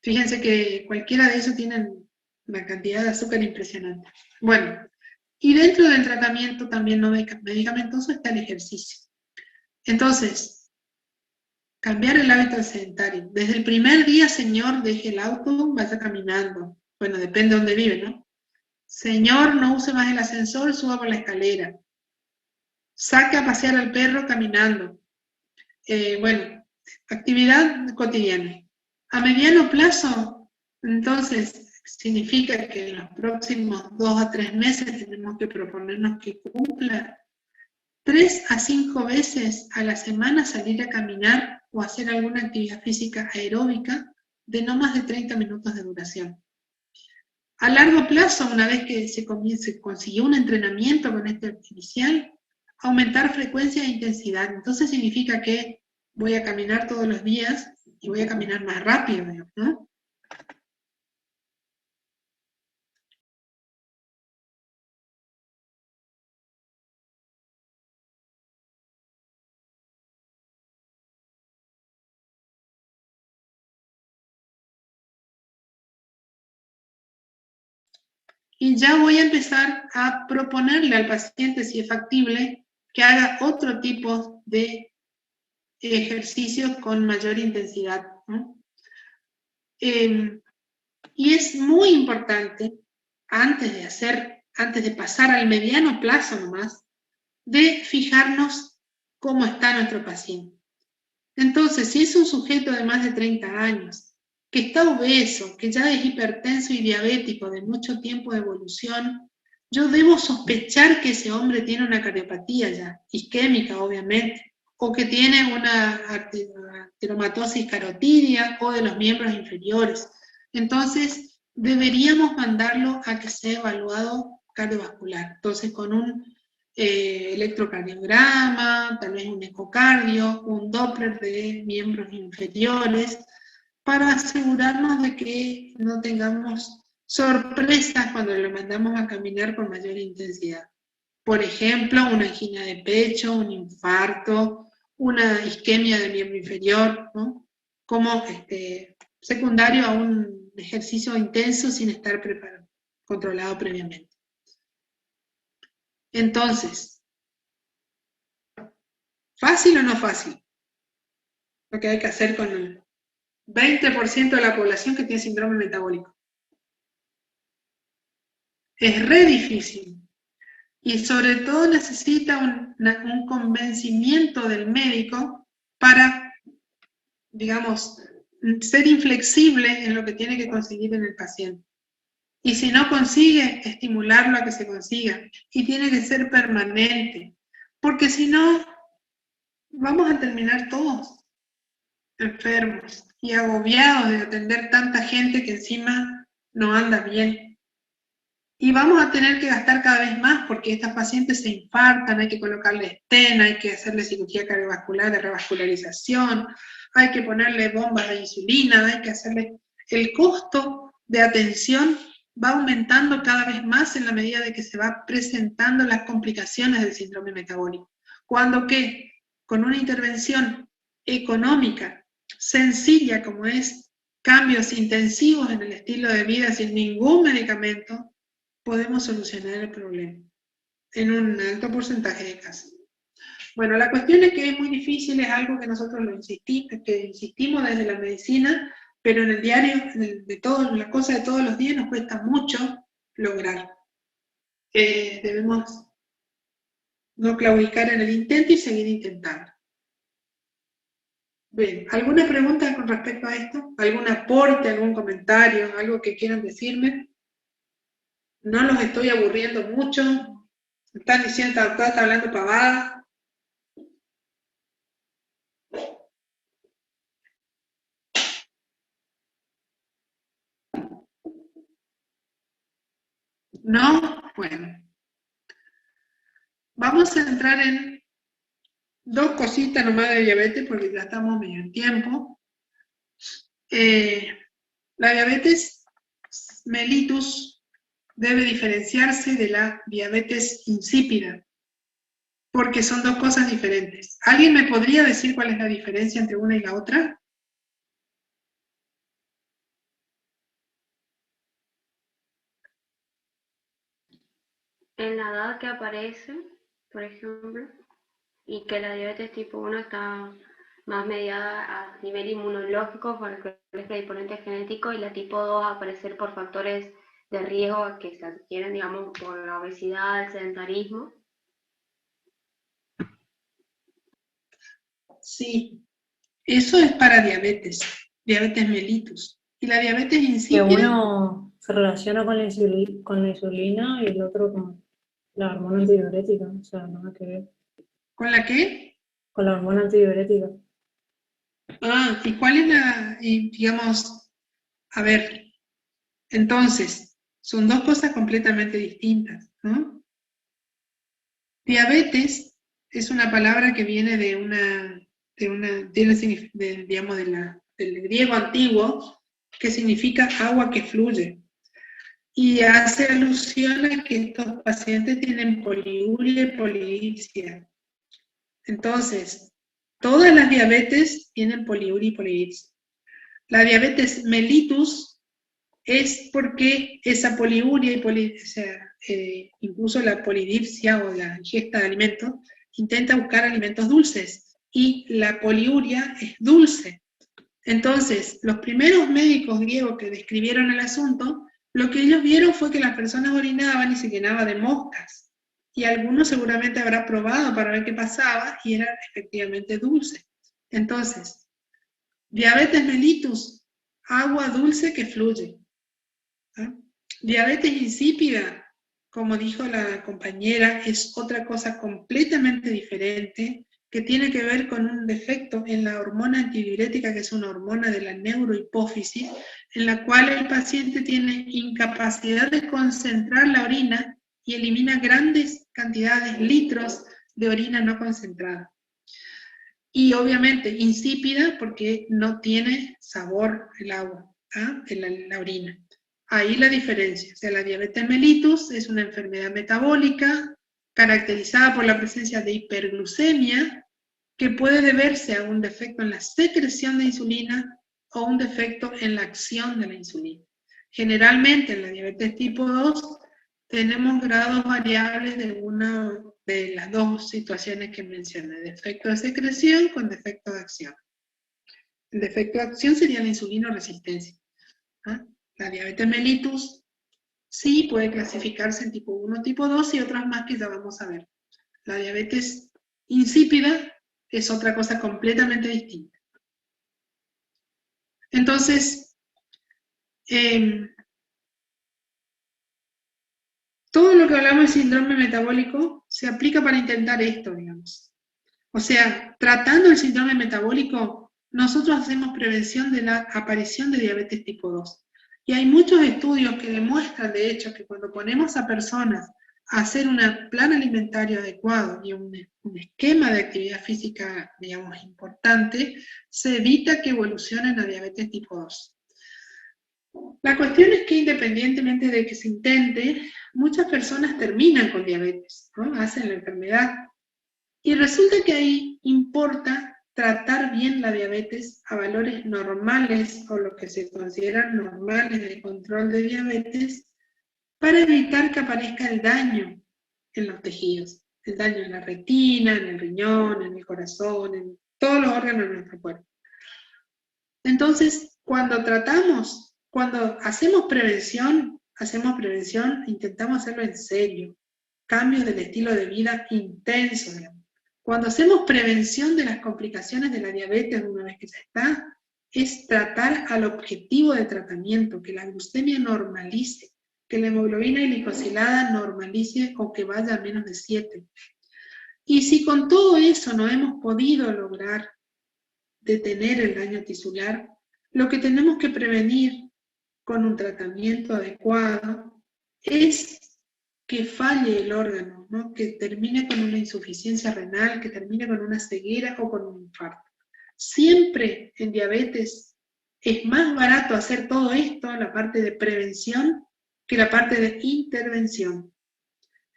Fíjense que cualquiera de esos tienen una cantidad de azúcar impresionante. Bueno, y dentro del tratamiento también no medicamentoso está el ejercicio. Entonces, cambiar el hábito sedentario. Desde el primer día, señor, deje el auto, vaya caminando. Bueno, depende de dónde vive, ¿no? Señor, no use más el ascensor, suba por la escalera. Saque a pasear al perro caminando. Bueno, actividad cotidiana. A mediano plazo, entonces, significa que en los próximos 2 a 3 meses tenemos que proponernos que cumpla 3 a 5 veces a la semana salir a caminar o hacer alguna actividad física aeróbica de no más de 30 minutos de duración. A largo plazo, una vez que se consiguió un entrenamiento con este inicial, aumentar frecuencia e intensidad. Entonces significa que voy a caminar todos los días y voy a caminar más rápido, ¿no? Y ya voy a empezar a proponerle al paciente, si es factible, que haga otro tipo de ejercicios con mayor intensidad, ¿no? Y es muy importante, antes de pasar al mediano plazo nomás, de fijarnos cómo está nuestro paciente. Entonces, si es un sujeto de más de 30 años, que está obeso, que ya es hipertenso y diabético de mucho tiempo de evolución, yo debo sospechar que ese hombre tiene una cardiopatía ya, isquémica obviamente, o que tiene una arteriomatosis carotidia o de los miembros inferiores. Entonces, deberíamos mandarlo a que sea evaluado cardiovascular. Entonces, con un electrocardiograma, tal vez un ecocardio, un Doppler de miembros inferiores, para asegurarnos de que no tengamos sorpresas cuando lo mandamos a caminar con mayor intensidad. Por ejemplo, una angina de pecho, un infarto, una isquemia del miembro inferior, ¿no? Como secundario a un ejercicio intenso sin estar preparado, controlado previamente. Entonces, ¿fácil o no fácil? Lo que hay que hacer con el 20% de la población que tiene síndrome metabólico. Es re difícil. Y sobre todo necesita un convencimiento del médico para, digamos, ser inflexible en lo que tiene que conseguir en el paciente. Y si no consigue, estimularlo a que se consiga. Y tiene que ser permanente. Porque si no, vamos a terminar todos enfermos y agobiados de atender tanta gente que encima no anda bien. Y vamos a tener que gastar cada vez más porque estas pacientes se infartan, hay que colocarle stent, hay que hacerle cirugía cardiovascular de revascularización, hay que ponerle bombas de insulina, hay que hacerle... El costo de atención va aumentando cada vez más en la medida de que se va presentando las complicaciones del síndrome metabólico. Cuando que con una intervención económica, sencilla como es cambios intensivos en el estilo de vida sin ningún medicamento, podemos solucionar el problema en un alto porcentaje de casos. Bueno, la cuestión es que es muy difícil, es algo que nosotros insistimos desde la medicina, pero en el diario, la cosa de todos los días nos cuesta mucho lograr. Debemos no claudicar en el intento y seguir intentando. Bien, ¿alguna pregunta con respecto a esto? ¿Algún aporte, algún comentario, algo que quieran decirme? No los estoy aburriendo mucho. Están diciendo, está hablando pavada. ¿No? Bueno. Vamos a entrar en dos cositas nomás de diabetes porque ya estamos medio en tiempo. La diabetes mellitus debe diferenciarse de la diabetes insípida, porque son dos cosas diferentes. ¿Alguien me podría decir cuál es la diferencia entre una y la otra? En la edad que aparece, por ejemplo, y que la diabetes tipo 1 está más mediada a nivel inmunológico por el predisponente genético, y la tipo 2 a aparecer por factores de riesgo que se adquieren, digamos, por la obesidad, el sedentarismo. Sí, eso es para diabetes mellitus. Y la diabetes Que insípida... uno se relaciona con la insulina y el otro con la hormona antidiurética, o sea, nada que ver. ¿Con la qué? Con la hormona antidiurética. Ah, ¿y cuál es la, digamos, a ver, entonces, son dos cosas completamente distintas, ¿no? Diabetes es una palabra que viene digamos, del griego antiguo, que significa agua que fluye. Y hace alusión a que estos pacientes tienen poliuria y polidipsia. Entonces, todas las diabetes tienen poliuria y polidipsia. La diabetes mellitus es porque esa poliuria y polidipsia, incluso la polidipsia o la ingesta de alimentos, intenta buscar alimentos dulces, y la poliuria es dulce. Entonces, los primeros médicos griegos que describieron el asunto, lo que ellos vieron fue que las personas orinaban y se llenaban de moscas, y algunos seguramente habrá probado para ver qué pasaba, y era efectivamente dulce. Entonces, diabetes mellitus, agua dulce que fluye. ¿Ah? Diabetes insípida, como dijo la compañera, es otra cosa completamente diferente, que tiene que ver con un defecto en la hormona antidiurética, que es una hormona de la neurohipófisis, en la cual el paciente tiene incapacidad de concentrar la orina y elimina grandes cantidades, litros de orina no concentrada. Y obviamente insípida porque no tiene sabor el agua, ¿ah? La orina. Ahí la diferencia. O sea, la diabetes mellitus es una enfermedad metabólica caracterizada por la presencia de hiperglucemia, que puede deberse a un defecto en la secreción de insulina o un defecto en la acción de la insulina. Generalmente en la diabetes tipo 2 tenemos grados variables de una de las dos situaciones que mencioné, defecto de secreción con defecto de acción. El defecto de acción sería la insulinoresistencia. ¿Ah? La diabetes mellitus sí puede clasificarse en tipo 1, tipo 2 y otras más que ya vamos a ver. La diabetes insípida es otra cosa completamente distinta. Entonces, todo lo que hablamos de síndrome metabólico se aplica para intentar esto, digamos. O sea, tratando el síndrome metabólico, nosotros hacemos prevención de la aparición de diabetes tipo 2. Y hay muchos estudios que demuestran, de hecho, que cuando ponemos a personas a hacer un plan alimentario adecuado y un esquema de actividad física, digamos, importante, se evita que evolucionen a diabetes tipo 2. La cuestión es que independientemente de que se intente, muchas personas terminan con diabetes, ¿no? Hacen la enfermedad. Y resulta que ahí importa tratar bien la diabetes a valores normales o lo que se consideran normales de control de diabetes para evitar que aparezca el daño en los tejidos, el daño en la retina, en el riñón, en el corazón, en todos los órganos de nuestro cuerpo. Entonces, cuando hacemos prevención, intentamos hacerlo en serio, cambios del estilo de vida intenso, digamos. Cuando hacemos prevención de las complicaciones de la diabetes una vez que ya está, es tratar al objetivo de tratamiento, que la glucemia normalice, que la hemoglobina glicosilada normalice o que vaya a menos de 7. Y si con todo eso no hemos podido lograr detener el daño tisular, lo que tenemos que prevenir con un tratamiento adecuado es que falle el órgano, ¿no? Que termine con una insuficiencia renal, que termine con una ceguera o con un infarto. Siempre en diabetes es más barato hacer todo esto, la parte de prevención, que la parte de intervención.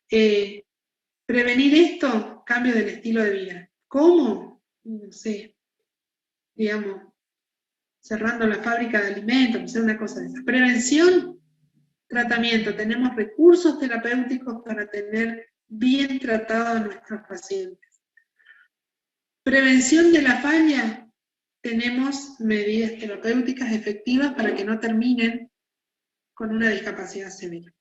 Prevenir esto, cambio del estilo de vida. ¿Cómo? No sé, digamos, cerrando la fábrica de alimentos, hacer una cosa de esa. Prevención, tratamiento. Tenemos recursos terapéuticos para tener bien tratados a nuestros pacientes. Prevención de la falla. Tenemos medidas terapéuticas efectivas para que no terminen con una discapacidad severa.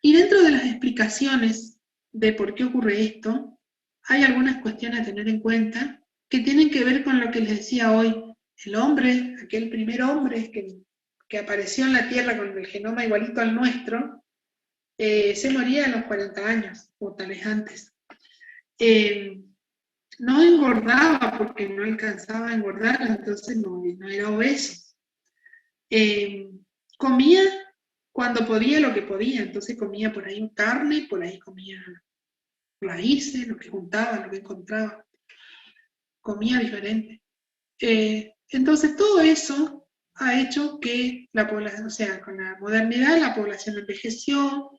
Y dentro de las explicaciones de por qué ocurre esto, hay algunas cuestiones a tener en cuenta que tienen que ver con lo que les decía hoy. El hombre, aquel primer hombre que apareció en la Tierra con el genoma igualito al nuestro, se moría a los 40 años, o tal vez antes. No engordaba porque no alcanzaba a engordar, entonces no era obeso. Comía cuando podía lo que podía, entonces comía por ahí carne, por ahí comía raíces, lo que juntaba, lo que encontraba. Comía diferente. Entonces todo eso ha hecho que la población, o sea, con la modernidad la población envejeció,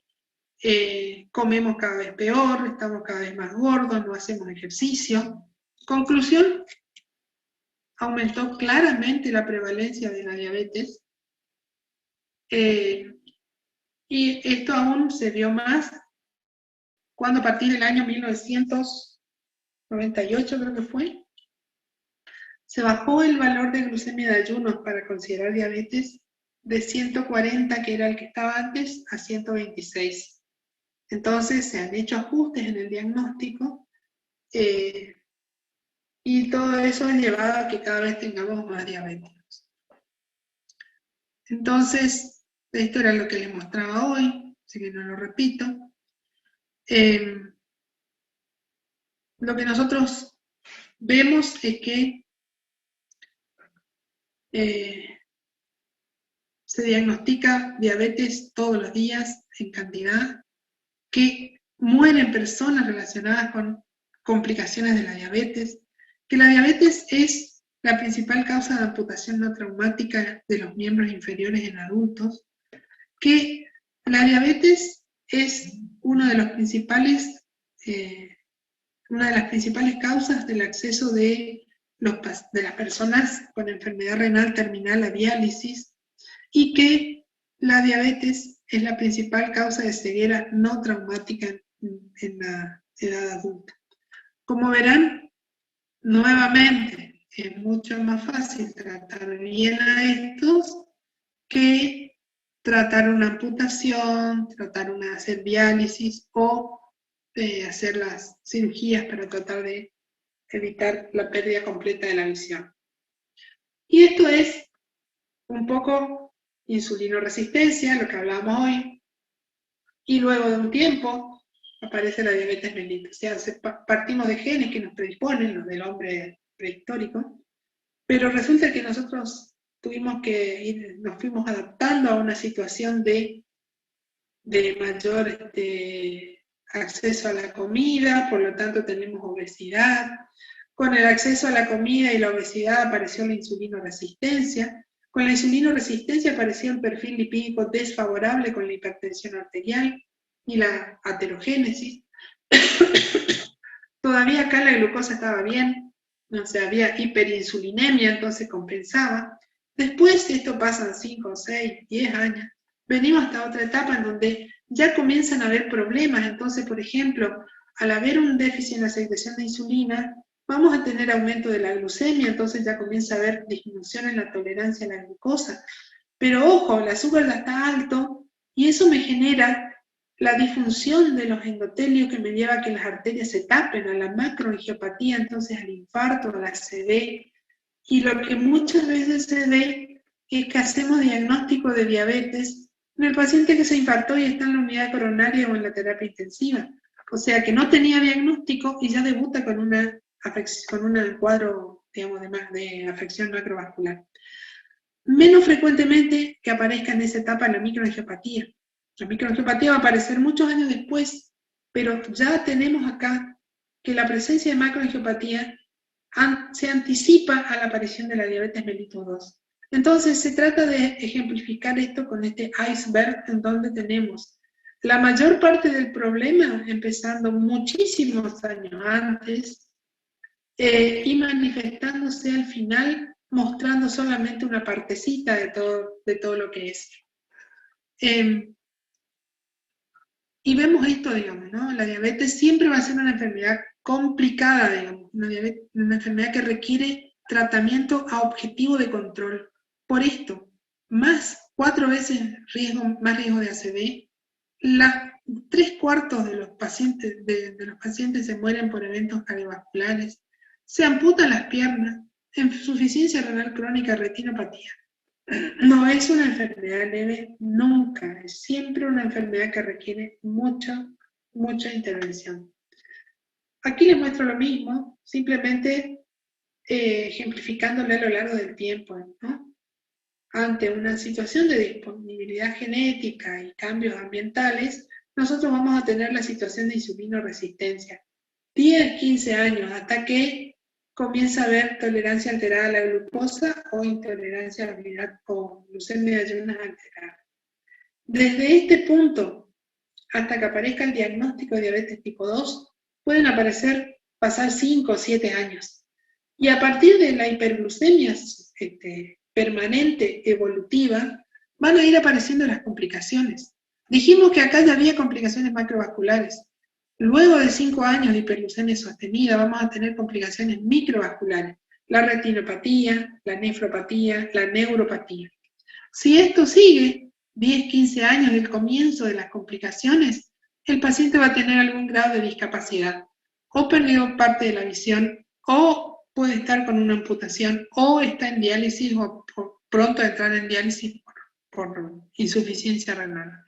comemos cada vez peor, estamos cada vez más gordos, no hacemos ejercicio. Conclusión, aumentó claramente la prevalencia de la diabetes, y esto aún se vio más cuando a partir del año 1998 creo que fue, se bajó el valor de glucemia de ayuno para considerar diabetes de 140, que era el que estaba antes, a 126. Entonces se han hecho ajustes en el diagnóstico y todo eso ha llevado a que cada vez tengamos más diabéticos. Entonces, esto era lo que les mostraba hoy, así que no lo repito. Lo que nosotros vemos es que se diagnostica diabetes todos los días en cantidad, que mueren personas relacionadas con complicaciones de la diabetes, que la diabetes es la principal causa de amputación no traumática de los miembros inferiores en adultos, que la diabetes es una de las principales causas del acceso de las personas con enfermedad renal terminal a diálisis, y que la diabetes es la principal causa de ceguera no traumática en la edad adulta. Como verán, nuevamente, es mucho más fácil tratar bien a estos que tratar una amputación, hacer diálisis o hacer las cirugías para tratar de evitar la pérdida completa de la visión. Y esto es un poco insulinoresistencia, lo que hablábamos hoy, y luego de un tiempo aparece la diabetes mellitus. O sea, partimos de genes que nos predisponen, los del hombre prehistórico, pero resulta que nosotros nos fuimos adaptando a una situación de mayor acceso a la comida, por lo tanto tenemos obesidad. Con el acceso a la comida y la obesidad apareció la insulinoresistencia. Con la insulinoresistencia apareció un perfil lipídico desfavorable con la hipertensión arterial y la aterogénesis. Todavía acá la glucosa estaba bien, o sea, había hiperinsulinemia, entonces compensaba. Después, esto pasa 5, 6, 10 años, venimos hasta otra etapa en donde ya comienzan a haber problemas. Entonces, por ejemplo, al haber un déficit en la secreción de insulina, vamos a tener aumento de la glucemia, entonces ya comienza a haber disminución en la tolerancia a la glucosa. Pero ojo, el azúcar ya está alto y eso me genera la disfunción de los endotelios que me lleva a que las arterias se tapen, a la macroangiopatía, entonces al infarto, a la ACV. Y lo que muchas veces se ve es que hacemos diagnóstico de diabetes en el paciente que se infartó y está en la unidad coronaria o en la terapia intensiva. O sea, que no tenía diagnóstico y ya debuta con un cuadro, digamos, de afección macrovascular. Menos frecuentemente que aparezca en esa etapa la microangiopatía. La microangiopatía va a aparecer muchos años después, pero ya tenemos acá que la presencia de macroangiopatía se anticipa a la aparición de la diabetes mellitus 2. Entonces se trata de ejemplificar esto con este iceberg en donde tenemos la mayor parte del problema empezando muchísimos años antes y manifestándose al final, mostrando solamente una partecita de todo lo que es. Y vemos esto, digamos, ¿no? La diabetes siempre va a ser una enfermedad complicada, digamos, una enfermedad que requiere tratamiento a objetivo de control. Por esto, 4 veces más riesgo de ACV, 3/4 de los pacientes se mueren por eventos cardiovasculares, se amputan las piernas, insuficiencia renal crónica, retinopatía. No es una enfermedad leve nunca, es siempre una enfermedad que requiere mucha intervención. Aquí les muestro lo mismo, simplemente ejemplificándole a lo largo del tiempo, ¿no? Ante una situación de disponibilidad genética y cambios ambientales, nosotros vamos a tener la situación de insulinoresistencia. 10, 15 años, hasta que comienza a haber tolerancia alterada a la glucosa o intolerancia a la unidad o glucemia de ayunas alterada. Desde este punto hasta que aparezca el diagnóstico de diabetes tipo 2, pueden pasar 5 o 7 años. Y a partir de la hiperglucemia permanente, evolutiva, van a ir apareciendo las complicaciones. Dijimos que acá ya había complicaciones macrovasculares. Luego de 5 años de hiperglucemia sostenida, vamos a tener complicaciones microvasculares, la retinopatía, la nefropatía, la neuropatía. Si esto sigue, 10, 15 años del comienzo de las complicaciones, el paciente va a tener algún grado de discapacidad, o perdió parte de la visión, o puede estar con una amputación, o está en diálisis, o pronto a entrar en diálisis por insuficiencia renal.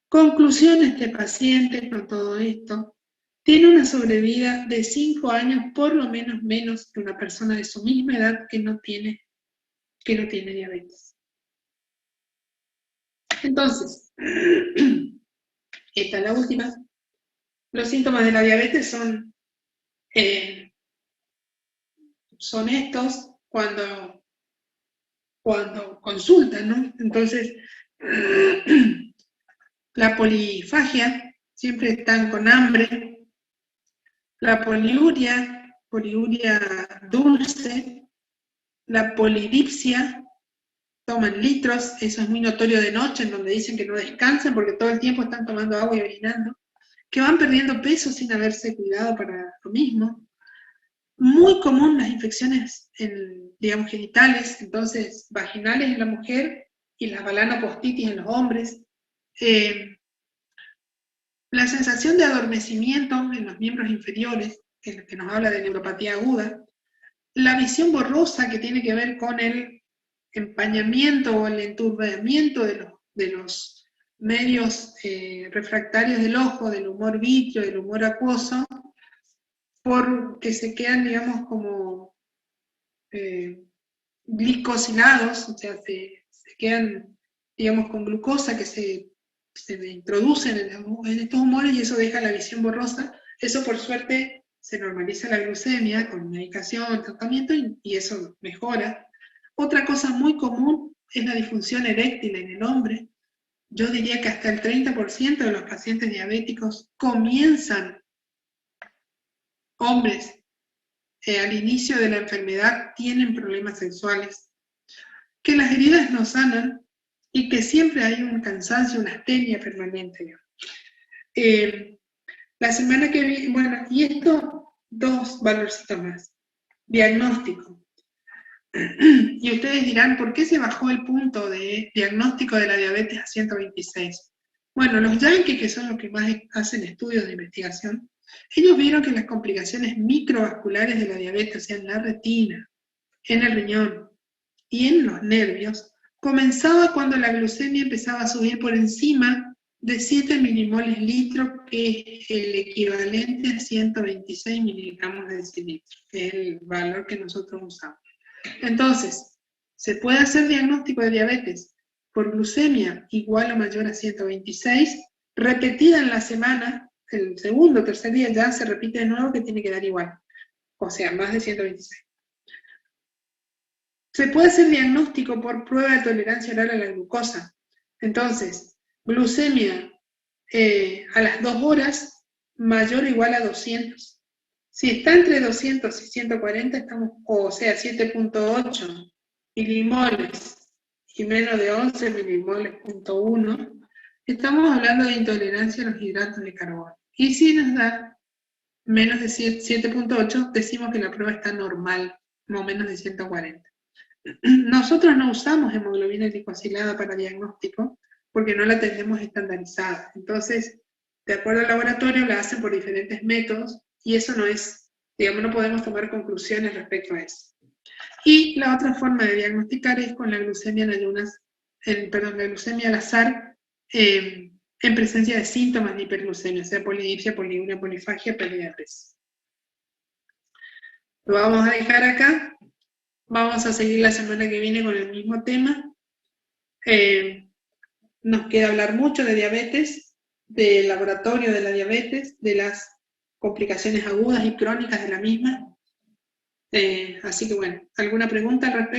Conclusión, este paciente con todo esto tiene una sobrevida de 5 años, por lo menos que una persona de su misma edad que no tiene diabetes. Entonces, esta es la última. Los síntomas de la diabetes son estos cuando consultan, ¿no? Entonces, La polifagia, siempre están con hambre. La poliuria dulce. La polidipsia, toman litros, eso es muy notorio de noche, en donde dicen que no descansan porque todo el tiempo están tomando agua y orinando, que van perdiendo peso sin haberse cuidado para lo mismo. Muy común las infecciones, digamos, genitales, entonces vaginales en la mujer y las balanopostitis en los hombres. La sensación de adormecimiento en los miembros inferiores, que nos habla de neuropatía aguda. La visión borrosa, que tiene que ver con el empañamiento o el enturbamiento de los medios refractarios del ojo, del humor vítreo, del humor acuoso, porque se quedan, digamos, como glicosilados, o sea, se quedan, digamos, con glucosa que se introducen en estos humores y eso deja la visión borrosa. Eso, por suerte, se normaliza la glucemia con medicación, tratamiento, y eso mejora. Otra cosa muy común es la disfunción eréctil en el hombre. Yo diría que hasta el 30% de los pacientes diabéticos comienzan, hombres, al inicio de la enfermedad tienen problemas sexuales, que las heridas no sanan y que siempre hay un cansancio, una astenia permanente. La semana que viene, bueno, y esto, 2 valorcitos más. Diagnóstico. Y ustedes dirán, ¿por qué se bajó el punto de diagnóstico de la diabetes a 126? Bueno, los yankees, que son los que más hacen estudios de investigación, ellos vieron que las complicaciones microvasculares de la diabetes, o sea, en la retina, en el riñón y en los nervios, comenzaba cuando la glucemia empezaba a subir por encima de 7 milimoles litro, que es el equivalente a 126 miligramos de decilitro, que es el valor que nosotros usamos. Entonces, se puede hacer diagnóstico de diabetes por glucemia igual o mayor a 126, repetida en la semana, el segundo o tercer día ya se repite de nuevo que tiene que dar igual, o sea, más de 126. Se puede hacer diagnóstico por prueba de tolerancia oral a la glucosa. Entonces, glucemia a las 2 horas mayor o igual a 200. Si está entre 200 y 140, estamos, o sea, 7.8 milimoles y menos de 11 milimoles, .1, estamos hablando de intolerancia a los hidratos de carbono. Y si nos da menos de 7.8, decimos que la prueba está normal, no menos de 140. Nosotros no usamos hemoglobina glicosilada para diagnóstico porque no la tenemos estandarizada. Entonces, de acuerdo al laboratorio, la hacen por diferentes métodos y eso no es, digamos, no podemos tomar conclusiones respecto a eso. Y la otra forma de diagnosticar es con la glucemia en ayunas, la glucemia al azar, en presencia de síntomas de hiperglucemia, o sea, polidipsia, poliuria, polifagia, pérdida de peso. Lo vamos a dejar acá. Vamos a seguir la semana que viene con el mismo tema. Nos queda hablar mucho de diabetes, del laboratorio de la diabetes, de las complicaciones agudas y crónicas de la misma. Así que bueno, ¿alguna pregunta al respecto?